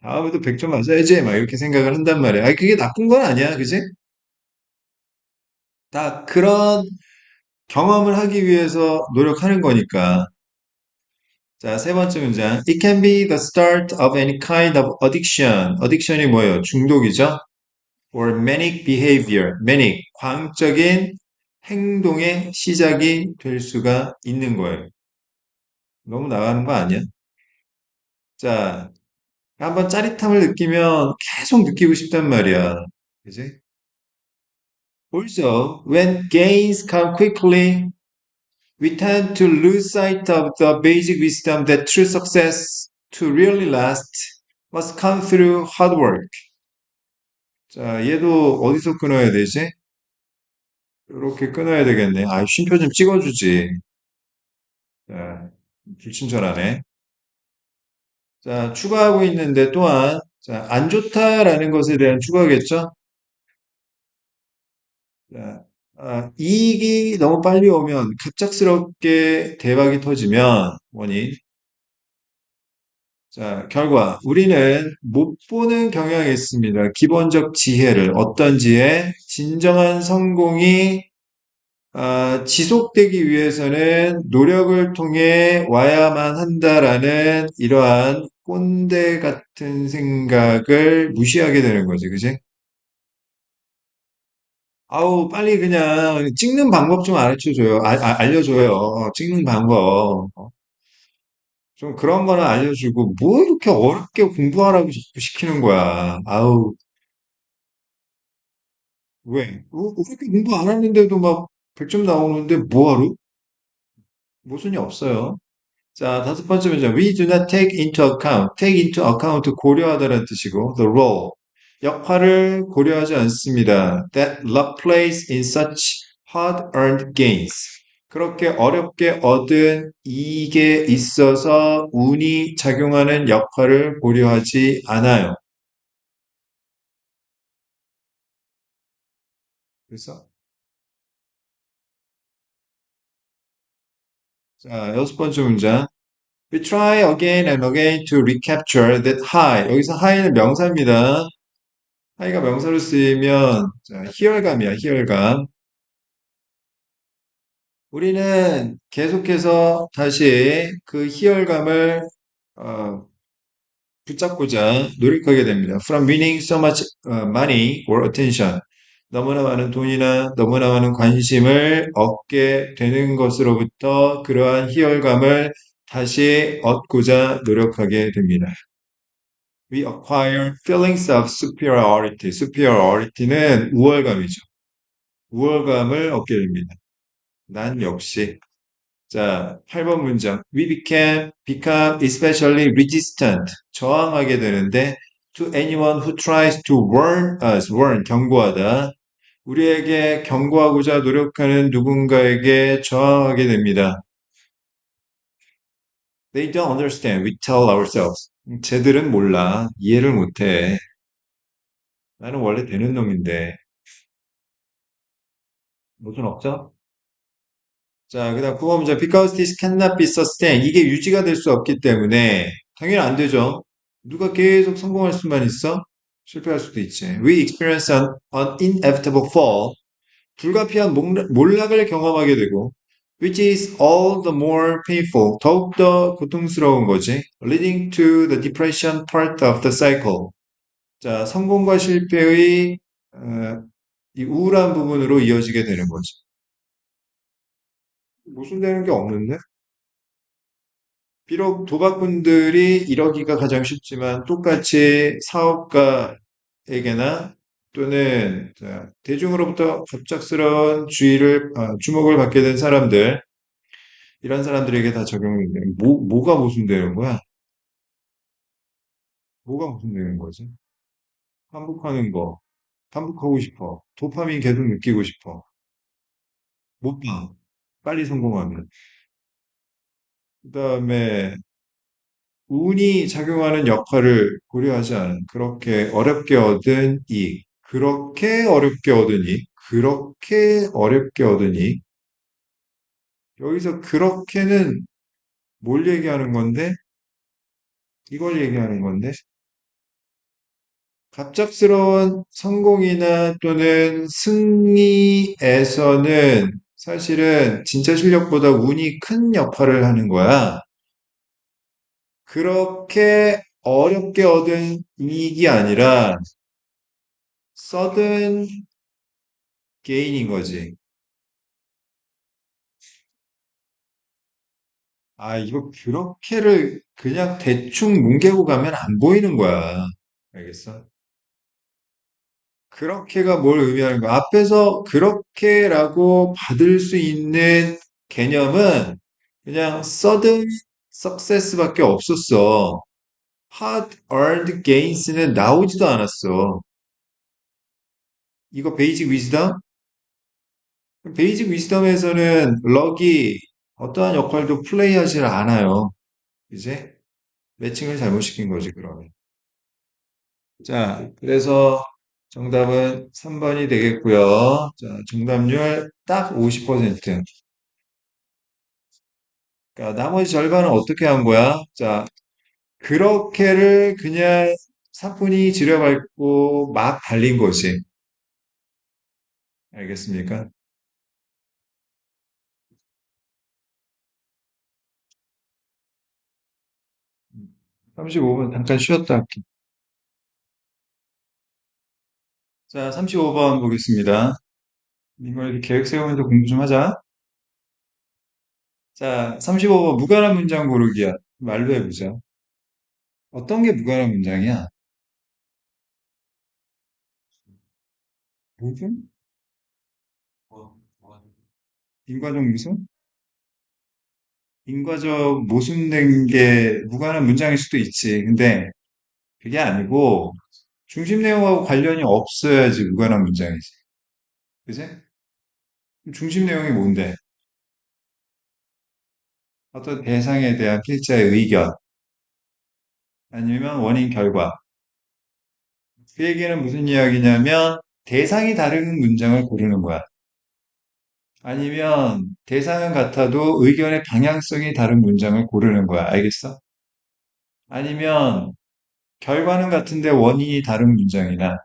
다음에도 100점 맞아야지 막 이렇게 생각을 한단 말이야. 아니, 그게 나쁜 건 아니야. 그지? 다 그런 경험을 하기 위해서 노력하는 거니까. 자, 세 번째 문장. It can be the start of any kind of addiction. addiction이 뭐예요? 중독이죠? or manic behavior. manic, 광적인 행동의 시작이 될 수가 있는 거예요. 너무 나가는 거 아니야? 자, 한번 짜릿함을 느끼면 계속 느끼고 싶단 말이야. 그지? Also, when gains come quickly, we tend to lose sight of the basic wisdom that true success to really last must come through hard work. 자, 얘도 어디서 끊어야 되지? 이렇게 끊어야 되겠네. 아, 쉼표 좀 찍어주지. 자, 불친절하네. 자, 추가하고 있는데 또한, 자, 안 좋다라는 것에 대한 추가겠죠? 자, 이익이 너무 빨리 오면, 갑작스럽게 대박이 터지면, 원인. 자, 결과. 우리는 못 보는 경향이 있습니다. 기본적 지혜를. 어떤 지혜? 진정한 성공이 지속되기 위해서는 노력을 통해 와야만 한다라는 이러한 꼰대 같은 생각을 무시하게 되는 거지, 그지? 아우, 빨리 그냥 찍는 방법 좀 알려줘요. 알려줘요. 찍는 방법. 좀 그런 거는 알려주고, 뭐 이렇게 어렵게 공부하라고 자꾸 시키는 거야. 아우, 왜? 그렇게 공부 안 하는데도 막 100점 나오는데 뭐하러? 모순이 없어요. 자, 다섯 번째 문장. We do not take into account. take into account 고려하다라는 뜻이고, the role. 역할을 고려하지 않습니다. That luck plays in such hard-earned gains. 그렇게 어렵게 얻은 이익에 있어서 운이 작용하는 역할을 고려하지 않아요. 그래서, 자, 여섯 번째 문장. We try again and again to recapture that high. 여기서 high는 명사입니다. high가 명사로 쓰이면 자, 희열감이야, 희열감. 우리는 계속해서 다시 그 희열감을 어, 붙잡고자 노력하게 됩니다. From winning so much money or attention. 너무나 많은 돈이나 너무나 많은 관심을 얻게 되는 것으로부터 그러한 희열감을 다시 얻고자 노력하게 됩니다. We acquire feelings of superiority. superiority는 우월감이죠. 우월감을 얻게 됩니다. 난 역시. 자, 8번 문장. We become especially resistant. 저항하게 되는데, to anyone who tries to warn us, warn, 경고하다. 우리에게 경고하고자 노력하는 누군가에게 저항하게 됩니다. They don't understand. We tell ourselves. 쟤들은 몰라. 이해를 못해. 나는 원래 되는 놈인데. 무슨 없죠? 자, 그 다음 9번 문제. Because this cannot be sustained. 이게 유지가 될 수 없기 때문에 당연히 안 되죠. 누가 계속 성공할 수만 있어? 실패할 수도 있지. We experience an inevitable fall. 불가피한 몰락을 경험하게 되고 which is all the more painful. 더욱더 고통스러운 거지. leading to the depression part of the cycle. 자, 성공과 실패의 이 우울한 부분으로 이어지게 되는 거지. 무슨 되는 게 없는데? 비록 도박꾼들이 이러기가 가장 쉽지만 똑같이 사업가에게나 또는 대중으로부터 갑작스러운 주목을 받게 된 사람들, 이런 사람들에게 다 적용이 돼. 뭐가 모순되는 거야? 뭐가 모순되는 거지? 반복하는 거, 반복하고 싶어. 도파민 계속 느끼고 싶어. 못 봐. 빨리 성공하면. 그 다음에 운이 작용하는 역할을 고려하지 않은 그렇게 어렵게 얻은 이익, 그렇게 어렵게 얻은 이익, 그렇게 어렵게 얻은 이익. 여기서 그렇게는 뭘 얘기하는 건데? 이걸 얘기하는 건데? 갑작스러운 성공이나 또는 승리에서는 사실은 진짜 실력보다 운이 큰 역할을 하는 거야. 그렇게 어렵게 얻은 이익이 아니라 sudden gain인 거지. 아, 이거 그렇게를 그냥 대충 뭉개고 가면 안 보이는 거야. 알겠어? 그렇게가 뭘 의미하는 거야? 앞에서 그렇게라고 받을 수 있는 개념은 그냥 sudden success밖에 없었어. hard earned gains는 나오지도 않았어. 이거 베이직 위즈덤? 베이직 위즈덤에서는 럭이 어떠한 역할도 플레이하지 않아요. 이제 매칭을 잘못 시킨 거지, 그러면. 자, 그래서 정답은 3번이 되겠고요. 자, 정답률 딱 50%. 그러니까 나머지 절반은 어떻게 한 거야? 자, 그렇게를 그냥 사뿐히 지려밟고 막 달린 거지. 알겠습니까? 35분 잠깐 쉬었다 할게. 자, 35번 보겠습니다. 이거 이렇게 계획 세우면서 공부 좀 하자. 자, 35번 무관한 문장 고르기야. 말로 해보자. 어떤 게 무관한 문장이야? 무슨? 인과적 무슨? 인과적 모순된 게 무관한 문장일 수도 있지. 근데 그게 아니고 중심 내용하고 관련이 없어야지 무관한 문장이지. 그지? 중심 내용이 뭔데? 어떤 대상에 대한 필자의 의견 아니면 원인 결과. 그 얘기는 무슨 이야기냐면 대상이 다른 문장을 고르는 거야. 아니면 대상은 같아도 의견의 방향성이 다른 문장을 고르는 거야. 알겠어? 아니면 결과는 같은데 원인이 다른 문장이나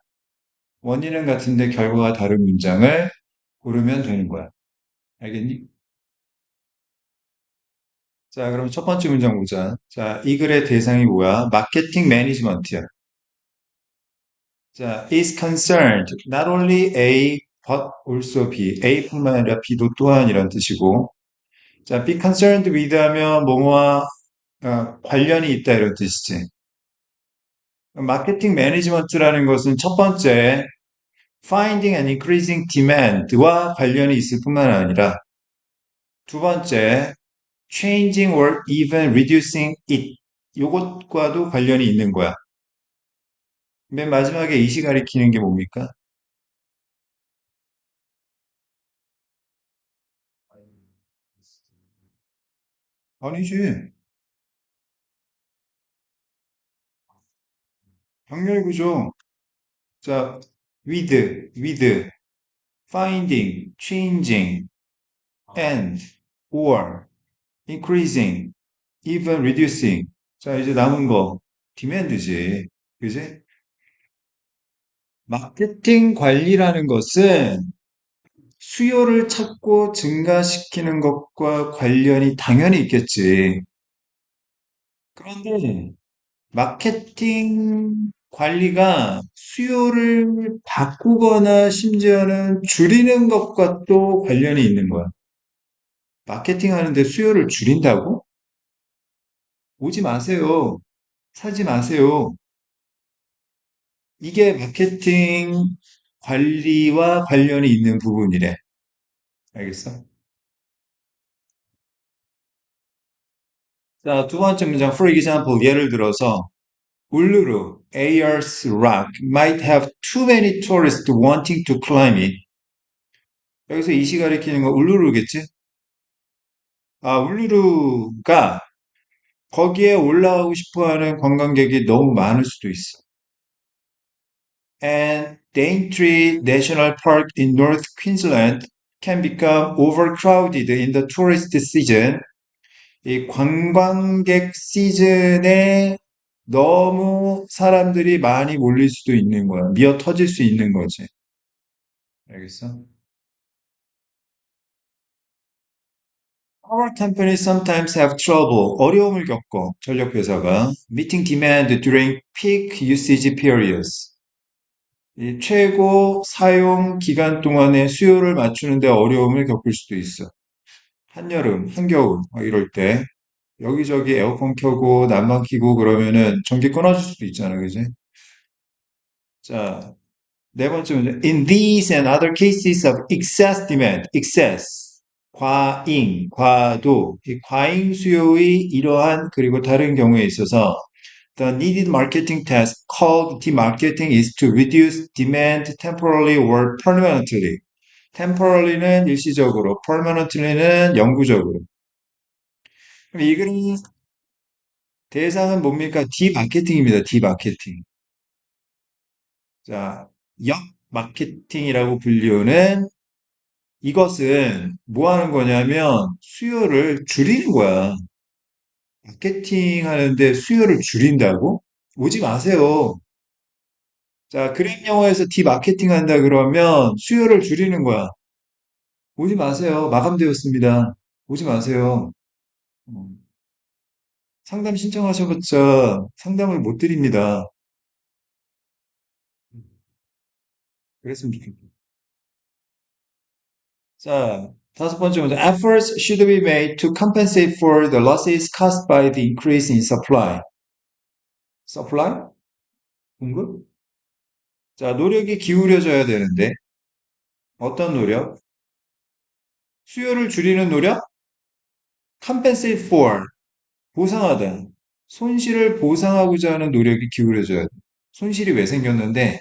원인은 같은데 결과가 다른 문장을 고르면 되는 거야. 알겠니? 자, 그럼 첫 번째 문장 보자. 자, 이 글의 대상이 뭐야? 마케팅 매니지먼트야. 자, is concerned not only A but also B. A뿐만 아니라 B도 또한 이런 뜻이고. 자, be concerned with 하면 뭐뭐와 관련이 있다 이런 뜻이지. 마케팅 매니지먼트라는 것은 첫 번째 finding and increasing demand와 관련이 있을 뿐만 아니라 두 번째 changing or even reducing it 요것과도 관련이 있는 거야. 맨 마지막에 이시 가리키는 게 뭡니까? 아니지. 병렬구조. 자, with, finding, changing, and, or, increasing, even reducing. 자, 이제 남은 거 demand지. 그지? 마케팅 관리라는 것은 수요를 찾고 증가시키는 것과 관련이 당연히 있겠지. 그런데 마케팅 관리가 수요를 바꾸거나 심지어는 줄이는 것과 또 관련이 있는 거야. 마케팅 하는데 수요를 줄인다고? 오지 마세요. 사지 마세요. 이게 마케팅 관리와 관련이 있는 부분이래. 알겠어? 자, 두 번째 문장, for example, 예를 들어서, 울루루, Ayers Rock might have too many tourists wanting to climb it. 여기서 이시 가리키는 거 울루루겠지? 아, 울루루가 거기에 올라가고 싶어 하는 관광객이 너무 많을 수도 있어. And Daintree National Park in North Queensland can become overcrowded in the tourist season. 이 관광객 시즌에 너무 사람들이 많이 몰릴 수도 있는 거야. 미어 터질 수 있는 거지. 알겠어? Our companies sometimes have trouble. 어려움을 겪어. 전력 회사가 meeting demand during peak usage periods. 이 최고 사용 기간 동안의 수요를 맞추는데 어려움을 겪을 수도 있어. 한여름, 한겨울, 이럴 때 여기저기 에어컨 켜고 난방 켜고 그러면은 전기 끊어질 수도 있잖아, 그지? 자, 네 번째 문제. In these and other cases of excess demand, excess, 과잉, 과도, 이 과잉 수요의 이러한 그리고 다른 경우에 있어서 the needed marketing task called demarketing is to reduce demand temporarily or permanently. temporarly는 일시적으로, permanently는 영구적으로. 그럼 이 그림 대상은 뭡니까? 디마케팅입니다. 디마케팅. 자, 역 마케팅이라고 불리우는 이것은 뭐 하는 거냐면 수요를 줄이는 거야. 마케팅 하는데 수요를 줄인다고? 오지 마세요. 자, 그림 영어에서 디마케팅 한다 그러면 수요를 줄이는 거야. 오지 마세요. 마감되었습니다. 오지 마세요. 음, 상담 신청하셔봤자 상담을 못 드립니다. 그랬으면 좋겠다. 자, 다섯 번째 문제. Efforts should be made to compensate for the losses caused by the increase in supply. supply? 공급? 자, 노력이 기울여져야 되는데, 어떤 노력? 수요를 줄이는 노력? compensate for, 보상하다. 손실을 보상하고자 하는 노력이 기울여져야 돼. 손실이 왜 생겼는데,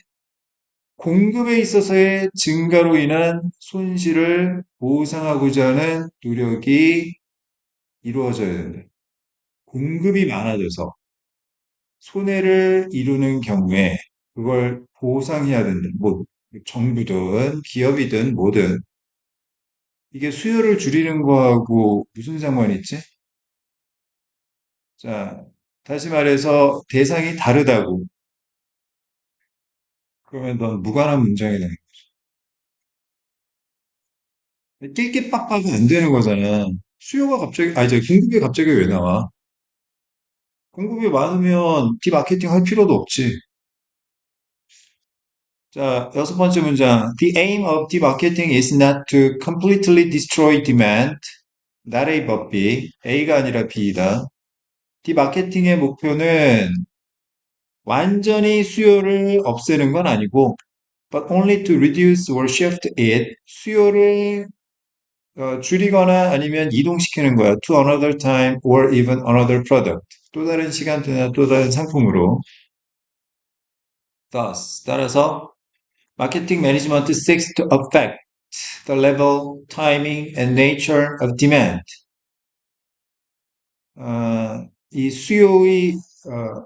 공급에 있어서의 증가로 인한 손실을 보상하고자 하는 노력이 이루어져야 된다. 공급이 많아져서 손해를 이루는 경우에 그걸 보상해야 된다. 뭐, 정부든 기업이든 뭐든 이게 수요를 줄이는 거하고 무슨 상관이 있지? 자, 다시 말해서 대상이 다르다고. 그러면 넌 무관한 문장이 되는 거야. 낄끼빡빡은 안 되는 거잖아. 수요가 갑자기, 아니, 저 공급이 갑자기 왜 나와? 공급이 많으면 디마케팅 할 필요도 없지. 자, 여섯 번째 문장. The aim of demarketing is not to completely destroy demand. not A but B. A가 아니라 B이다. 디마케팅의 목표는 완전히 수요를 없애는 건 아니고, but only to reduce or shift it. 수요를 줄이거나 아니면 이동시키는 거야. to another time or even another product. 또 다른 시간대나 또 다른 상품으로. Thus, 따라서 marketing management seeks to affect the level, timing, and nature of demand. 이 수요의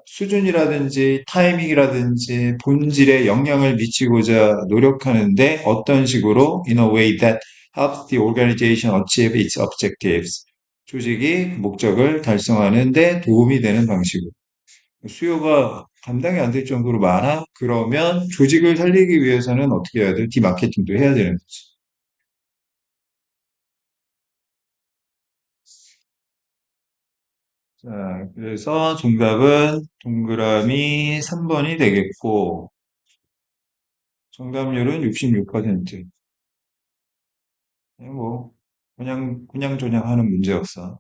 수준이라든지 타이밍이라든지 본질에 영향을 미치고자 노력하는데 어떤 식으로 in a way that helps the organization achieve its objectives. 조직이 그 목적을 달성하는 데 도움이 되는 방식으로. 수요가 감당이 안 될 정도로 많아? 그러면 조직을 살리기 위해서는 어떻게 해야 돼? 디마케팅도 해야 되는 거지. 자, 그래서 정답은 동그라미 3번이 되겠고, 정답률은 66%. 뭐, 그냥 하는 문제였어.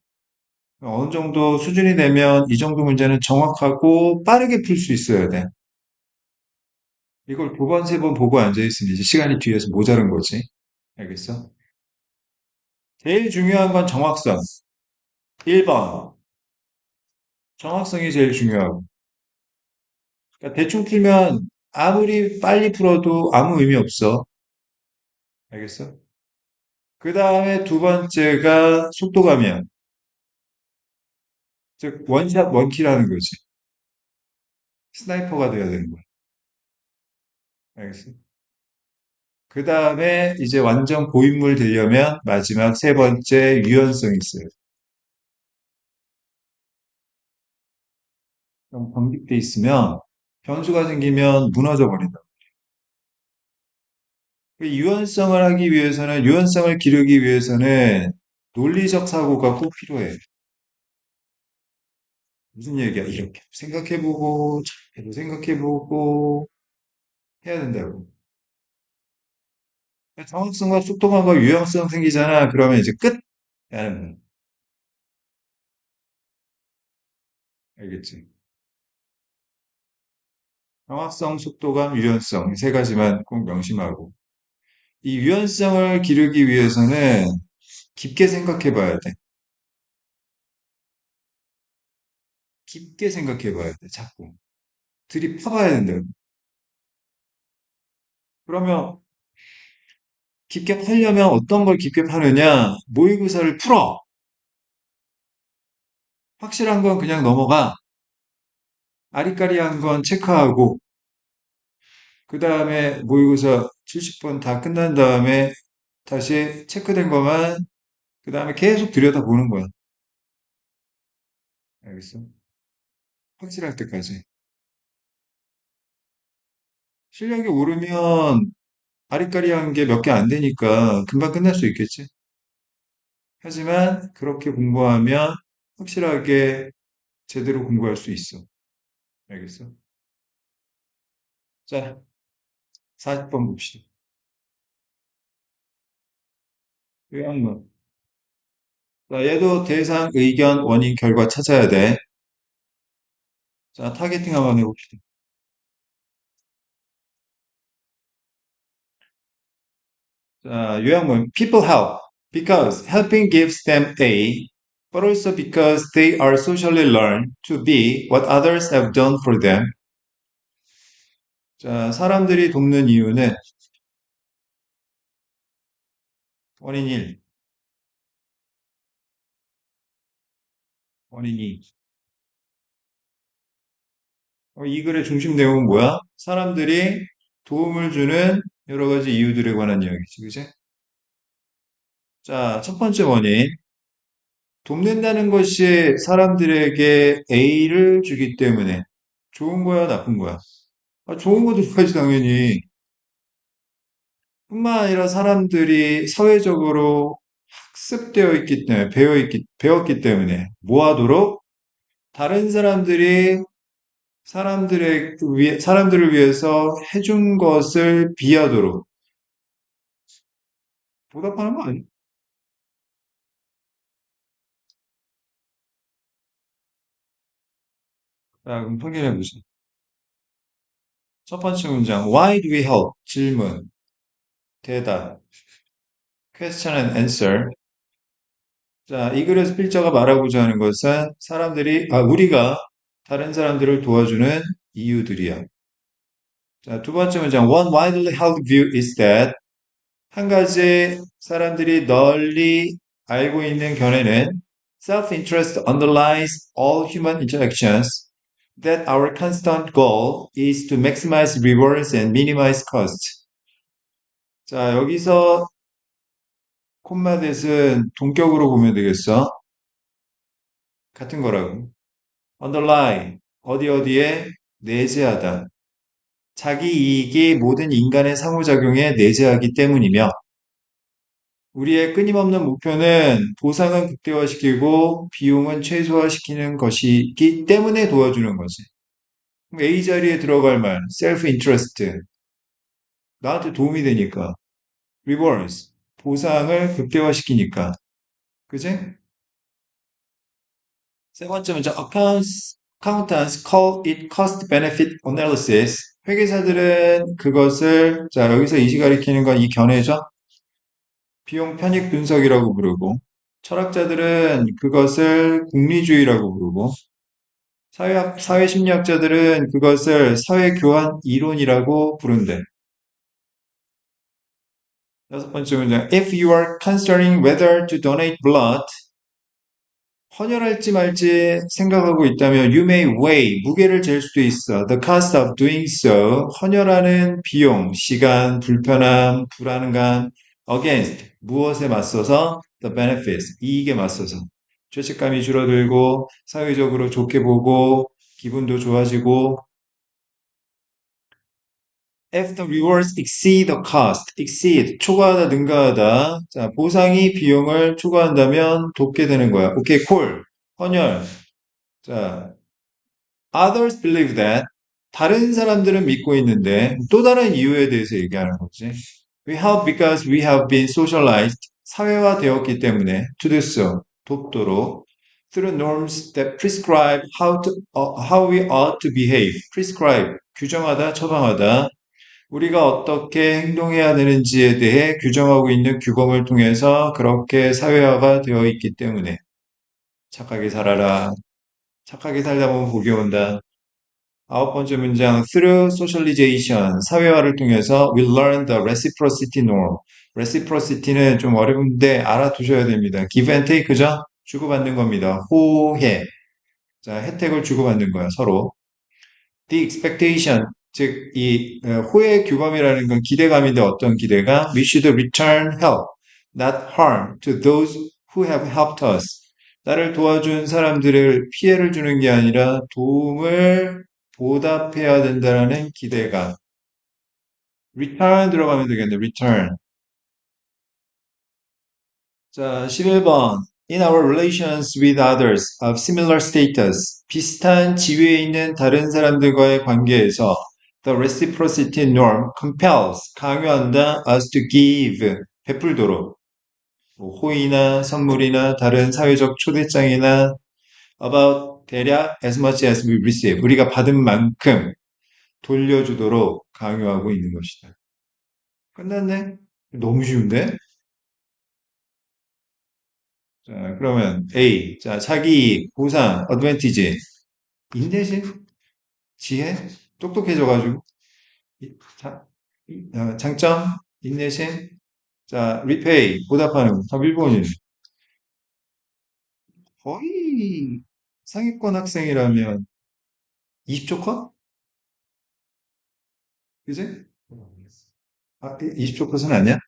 어느 정도 수준이 되면 이 정도 문제는 정확하고 빠르게 풀 수 있어야 돼. 이걸 두 번, 세 번 보고 앉아있으면 이제 시간이 뒤에서 모자란 거지. 알겠어? 제일 중요한 건 정확성. 1번. 정확성이 제일 중요하고. 그러니까 대충 풀면 아무리 빨리 풀어도 아무 의미 없어. 알겠어? 그 다음에 두 번째가 속도감이야. 즉, 원샷 원킬하는 거지. 스나이퍼가 돼야 되는 거야. 알겠어? 그 다음에 이제 완전 고인물 되려면 마지막 세 번째 유연성이 있어요. 경직돼 있으면 변수가 생기면 무너져 버린다. 그 유연성을 기르기 위해서는 논리적 사고가 꼭 필요해. 무슨 얘기야? 이렇게 생각해보고, 저렇게도 생각해보고, 해야 된다고. 정확성과 속도감과 유연성 생기잖아. 그러면 이제 끝! 라는 거야. 알겠지? 정확성, 속도감, 유연성. 이 세 가지만 꼭 명심하고. 이 유연성을 기르기 위해서는 깊게 생각해 봐야 돼. 깊게 생각해 봐야 돼. 자꾸. 들이파봐야 된다. 그러면 깊게 파려면 어떤 걸 깊게 파느냐? 모의고사를 풀어. 확실한 건 그냥 넘어가. 아리까리한 건 체크하고, 그 다음에 모의고사 70번 다 끝난 다음에 다시 체크된 것만, 그 다음에 계속 들여다보는 거야. 알겠어? 확실할 때까지. 실력이 오르면 아리까리한 게 몇 개 안 되니까 금방 끝날 수 있겠지. 하지만 그렇게 공부하면 확실하게 제대로 공부할 수 있어. 알겠어? 자, 40번 봅시다. 요약문. 자, 얘도 대상, 의견, 원인, 결과 찾아야 돼. 자, 타겟팅 한번 해봅시다. 자, 요약문. People help because helping gives them A, but also because they are socially learned to be what others have done for them. 자, 사람들이 돕는 이유는 원인 1, 원인 2. 이 글의 중심 내용은 뭐야? 사람들이 도움을 주는 여러 가지 이유들에 관한 이야기지, 그지? 자, 첫 번째 원인. 돕는다는 것이 사람들에게 A를 주기 때문에 좋은 거야, 나쁜 거야? 좋은 거 들어가지, 당연히. 뿐만 아니라 사람들이 사회적으로 학습되어 있기 때문에, 배웠기 때문에, 뭐 하도록? 다른 사람들이 사람들을 위해서 해준 것을 비하도록 보답하는 거 아니야? 자, 그럼 확인해 보자. 첫 번째 문장, Why do we help? 질문, 대답, question and answer. 자, 이 글에서 필자가 말하고자 하는 것은 우리가 다른 사람들을 도와주는 이유들이야. 자, 두 번째 문장, One widely held view is that 한 가지 사람들이 널리 알고 있는 견해는 self-interest underlies all human interactions, that our constant goal is to maximize rewards and minimize costs. 자, 여기서 콤마댓은 동격으로 보면 되겠어. 같은 거라고. underlie, 어디에 내재하다. 자기 이익이 모든 인간의 상호작용에 내재하기 때문이며, 우리의 끊임없는 목표는 보상은 극대화시키고 비용은 최소화시키는 것이기 때문에 도와주는 거지. 그럼 A 자리에 들어갈 말, self-interest. 나한테 도움이 되니까. rewards. 보상을 극대화시키니까. 그지? 세 번째 문제, accountants call it cost benefit analysis. 회계사들은 그것을, 자, 여기서 이시 가리키는 건 이 견해죠? 비용 편익 분석이라고 부르고, 철학자들은 그것을 공리주의라고 부르고, 사회심리학자들은 그것을 사회교환 이론이라고 부른대. 여섯 번째 문장. If you are considering whether to donate blood, 헌혈할지 말지 생각하고 있다면 you may weigh, 무게를 잴 수도 있어. The cost of doing so, 헌혈하는 비용, 시간, 불편함, 불안감, against, 무엇에 맞서서, the benefits, 이익에 맞서서. 죄책감이 줄어들고, 사회적으로 좋게 보고, 기분도 좋아지고 if the rewards exceed the cost, exceed 초과하다 능가하다. 자, 보상이 비용을 초과한다면 돕게 되는 거야. 오케이, 콜. 헌혈. 자, others believe that 다른 사람들은 믿고 있는데 또 다른 이유에 대해서 얘기하는 거지. We help because we have been socialized. 사회화되었기 때문에 to do so. 돕도록 through norms that prescribe how we ought to behave. prescribe 규정하다, 처방하다. 우리가 어떻게 행동해야 되는지에 대해 규정하고 있는 규범을 통해서 그렇게 사회화가 되어 있기 때문에 착하게 살아라. 착하게 살다 보면 복이 온다. 아홉 번째 문장, through socialization, 사회화를 통해서 we learn the reciprocity norm. reciprocity는 좀 어려운데 알아두셔야 됩니다. give and take죠? 주고받는 겁니다. 호혜. 자, 혜택을 주고받는 거야, 서로. The expectation, 즉, 이 호의 규범이라는 건 기대감인데 어떤 기대감? We should return help, not harm, to those who have helped us. 나를 도와준 사람들을 피해를 주는 게 아니라 도움을 보답해야 된다는 기대감. return 들어가면 되겠네, return. 자, 11번. In our relations with others of similar status, 비슷한 지위에 있는 다른 사람들과의 관계에서 the reciprocity norm compels, 강요한다 us to give, 베풀도록. 뭐 호의나 선물이나 다른 사회적 초대장이나 about 대략 as much as we receive, 우리가 받은 만큼 돌려주도록 강요하고 있는 것이다. 끝났네? 너무 쉬운데? 자, 그러면 A. 자, 자기 이익, 보상, 어드밴티지. 인내심, 지혜, 똑똑해져가지고. 장점, 인내심. 자, 리페이, 보답하는 거. 답 1번이네. 거의 상위권 학생이라면 20초 컷? 그지? 아, 20초 컷은 아니야?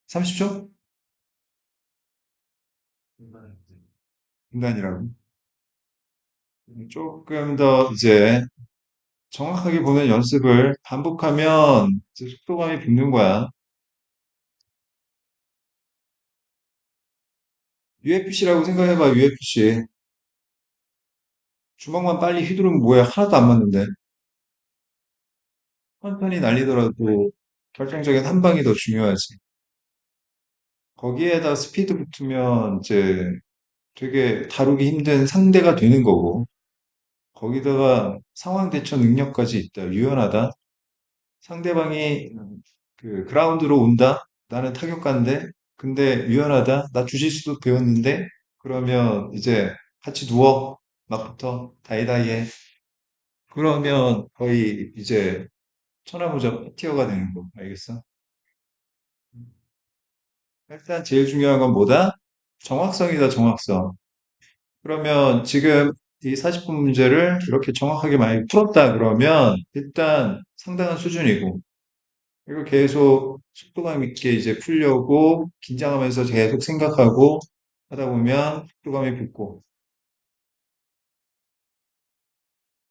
30초? 인간이라고. 조금 더 이제 정확하게 보는 연습을 반복하면 이제 속도감이 붙는 거야. UFC라고 생각해봐, UFC. 주먹만 빨리 휘두르면 뭐야, 하나도 안 맞는데. 천천히 날리더라도 결정적인 한 방이 더 중요하지. 거기에다 스피드 붙으면 이제 되게 다루기 힘든 상대가 되는 거고, 거기다가 상황 대처 능력까지 있다. 유연하다. 상대방이 그 그라운드로 온다. 나는 타격가인데, 근데 유연하다. 나 주짓수도 배웠는데, 그러면 이제 같이 누워. 막부터 다이다이해. 그러면 거의 이제 천하무적 티어가 되는 거. 알겠어? 일단 제일 중요한 건 뭐다? 정확성이다, 정확성. 그러면 지금 이 40분 문제를 이렇게 정확하게 많이 풀었다 그러면 일단 상당한 수준이고, 이거 계속 속도감 있게 이제 풀려고 긴장하면서 계속 생각하고 하다 보면 속도감이 붙고.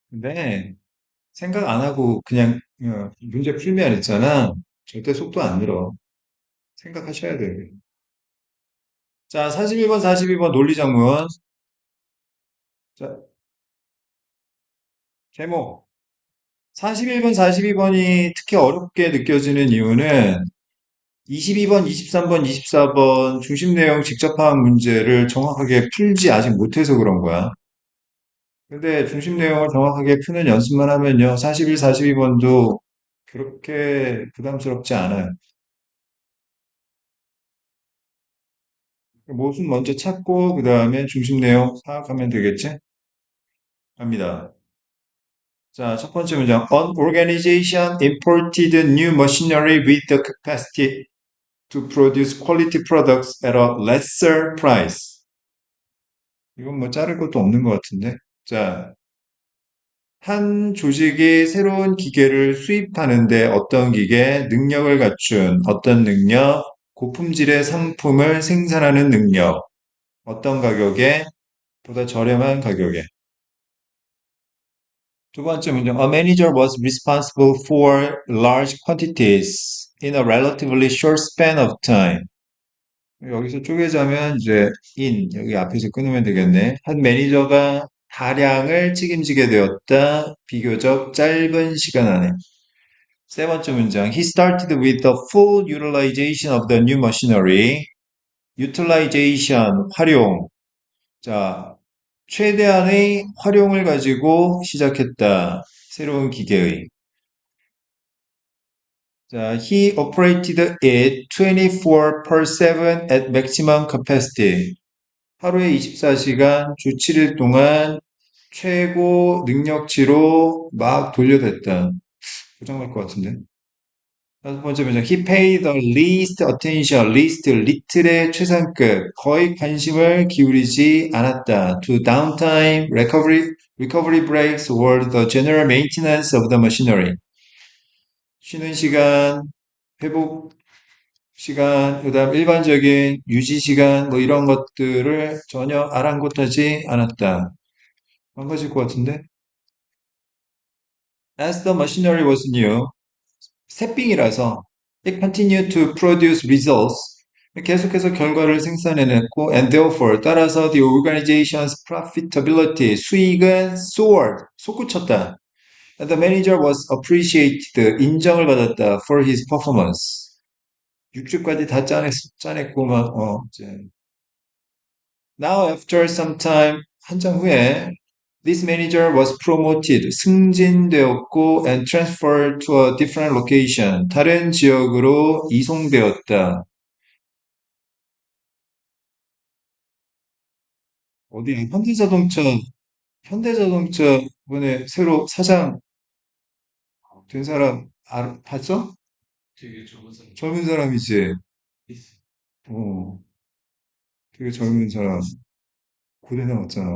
근데 생각 안 하고 그냥 문제 풀면 있잖아. 절대 속도 안 늘어. 생각하셔야 돼. 자, 41번, 42번 논리작문. 자, 제목. 41번, 42번이 특히 어렵게 느껴지는 이유는 22번, 23번, 24번 중심 내용 직접 파악 문제를 정확하게 풀지 아직 못해서 그런 거야. 근데 중심 내용을 정확하게 푸는 연습만 하면요. 41, 42번도 그렇게 부담스럽지 않아요. 모순 먼저 찾고, 그 다음에 중심 내용 파악하면 되겠지? 갑니다. 자, 첫 번째 문장. An organization imported new machinery with the capacity to produce quality products at a lesser price. 이건 뭐 자를 것도 없는 것 같은데. 자, 한 조직이 새로운 기계를 수입하는데 어떤 기계, 능력을 갖춘 어떤 능력, 고품질의 상품을 생산하는 능력, 어떤 가격에, 보다 저렴한 가격에. 두 번째 문장. A manager was responsible for large quantities in a relatively short span of time. 여기서 쪼개자면 이제 여기 앞에서 끊으면 되겠네. 한 매니저가 다량을 책임지게 되었다. 비교적 짧은 시간 안에. 세 번째 문장. He started with the full utilization of the new machinery. utilization, 활용. 자, 최대한의 활용을 가지고 시작했다. 새로운 기계의. 자, he operated it 24/7 at maximum capacity. 하루에 24시간 주 7일 동안 최고 능력치로 막 돌려댔다. 고장날 것 같은데. 다섯 번째 문장. He paid the least attention, least, little의 최상급, 거의 관심을 기울이지 않았다. To downtime, recovery breaks were the general maintenance of the machinery. 쉬는 시간, 회복 시간, 그다음 일반적인 유지 시간, 뭐 이런 것들을 전혀 아랑곳하지 않았다. 망가질 것 같은데? As the machinery was new, 새삥이라서 it continued to produce results. 계속해서 결과를 생산해냈고, and therefore 따라서 the organization's profitability 수익은 soared 솟구쳤다. And the manager was appreciated 인정을 받았다 for his performance. 6주까지 다 짜냈고 막 이제 now after some time 한 장 후에 this manager was promoted 승진되었고 and transferred to a different location 다른 지역으로 이송되었다. 어디 현대자동차 이번에 새로 사장 된 사람 봤어? 젊은 사람이지. 어, 되게 젊은 사람. 고대 나왔잖아.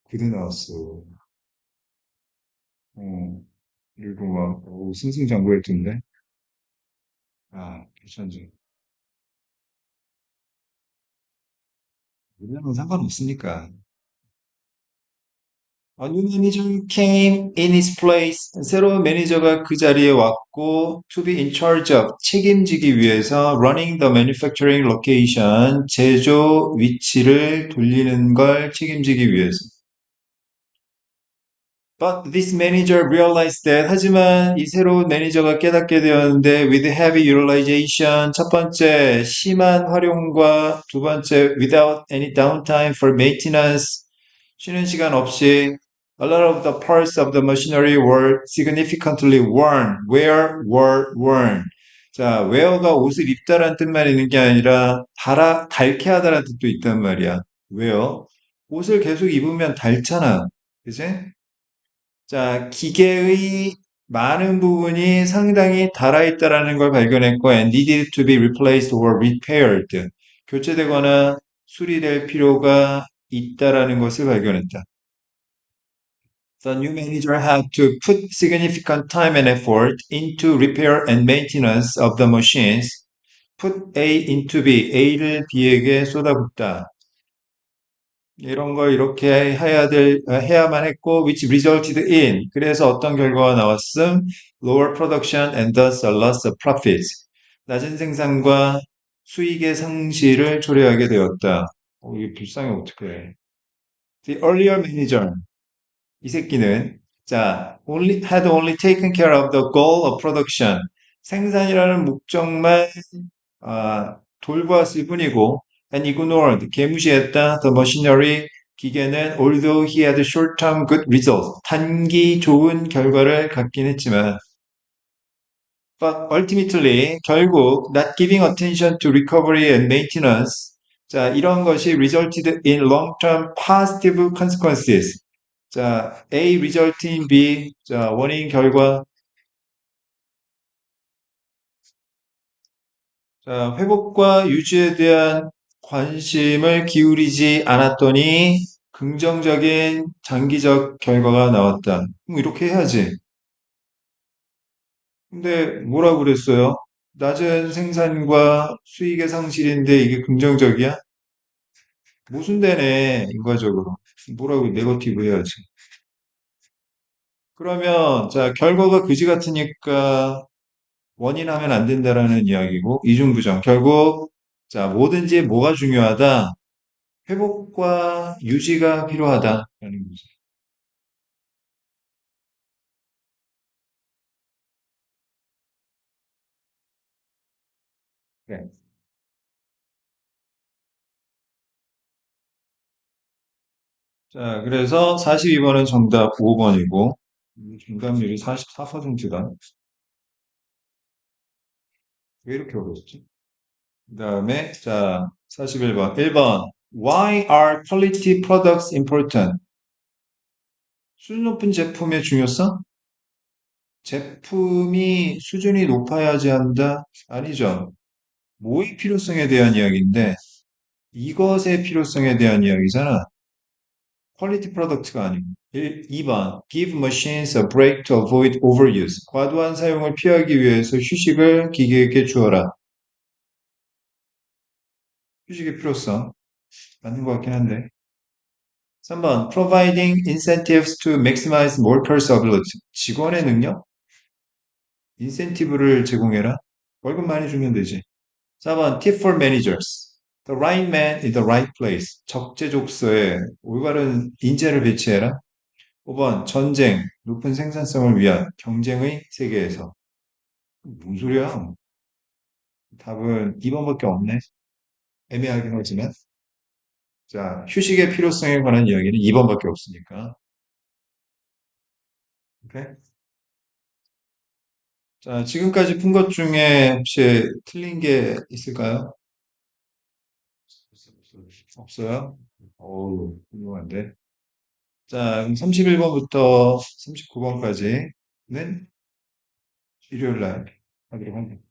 고대 나왔어. 어, 그리고 막 승승장구했던데. 아, 괜찮지. 우리랑은 상관없으니까. A new manager came in his place. 새로운 매니저가 그 자리에 왔고, to be in charge of, 책임지기 위해서 running the manufacturing location, 제조 위치를 돌리는 걸 책임지기 위해서. But this manager realized that, 하지만 이 새로운 매니저가 깨닫게 되었는데, with heavy utilization, 첫 번째, 심한 활용과 두 번째, without any downtime for maintenance, 쉬는 시간 없이 a lot of the parts of the machinery were significantly worn. were worn. 자, wear가 옷을 입다라는 뜻만 있는 게 아니라 닳게 하다라는 뜻도 있단 말이야. wear. 옷을 계속 입으면 닳잖아. 그지? 자, 기계의 많은 부분이 상당히 닳아있다라는 걸 발견했고 and needed to be replaced or repaired. 교체되거나 수리될 필요가 있다라는 것을 발견했다. The new manager had to put significant time and effort into repair and maintenance of the machines. Put A into B, A를 B에게 쏟아붓다. 이런 걸 이렇게 해야만 했고, which resulted in. 그래서 어떤 결과가 나왔음? Lower production and thus a loss of profits. 낮은 생산과 수익의 상실을 초래하게 되었다. 이게 불쌍해, 어떡해. The earlier manager. 이 새끼는 자, had only taken care of the goal of production. 생산이라는 목적만 돌보았을 뿐이고 and ignored, 개무시했다 the machinery, 기계는 although he had short-term good results, 단기 좋은 결과를 갖긴 했지만 but ultimately, 결국 not giving attention to recovery and maintenance, 자, 이런 것이 resulted in long-term positive consequences. 자, A result in B, 자, 원인 결과, 자, 회복과 유지에 대한 관심을 기울이지 않았더니 긍정적인 장기적 결과가 나왔다. 그럼 이렇게 해야지. 근데 뭐라고 그랬어요? 낮은 생산과 수익의 상실인데 이게 긍정적이야? 모순되네, 인과적으로. 뭐라고 네거티브 해야지. 그러면, 자, 결과가 그지 같으니까 원인하면 안 된다라는 이야기고, 이중부정. 결국, 자, 뭐든지 뭐가 중요하다. 회복과 유지가 필요하다라는 거죠. 네. 자, 그래서 42번은 정답 5번이고, 정답률이 44%다. 왜 이렇게 어려웠지? 그 다음에, 자, 41번. 1번. Why are quality products important? 수준 높은 제품의 중요성? 제품이 수준이 높아야지 한다? 아니죠. 뭐의 필요성에 대한 이야기인데, 이것의 필요성에 대한 이야기잖아. 퀄리티 프로덕트가 아니고. 2번. Give machines a break to avoid overuse. 과도한 사용을 피하기 위해서 휴식을 기계에게 주어라. 휴식의 필요성. 맞는 것 같긴 한데. 3번. Providing incentives to maximize workers' ability. 직원의 능력? 인센티브를 제공해라. 월급 많이 주면 되지. 4번. Tip for managers. The right man in the right place. 적재적소에 올바른 인재를 배치해라. 5번. 전쟁. 높은 생산성을 위한 경쟁의 세계에서. 뭔 소리야? 답은 2번밖에 없네. 애매하긴 하지만. 자, 휴식의 필요성에 관한 이야기는 2번밖에 없으니까. 오케이? 자, 지금까지 푼 것 중에 혹시 틀린 게 있을까요? 없어요? 어우, 훌륭한데. 자, 그럼 31번부터 39번까지는 일요일 날 하기로 합니다.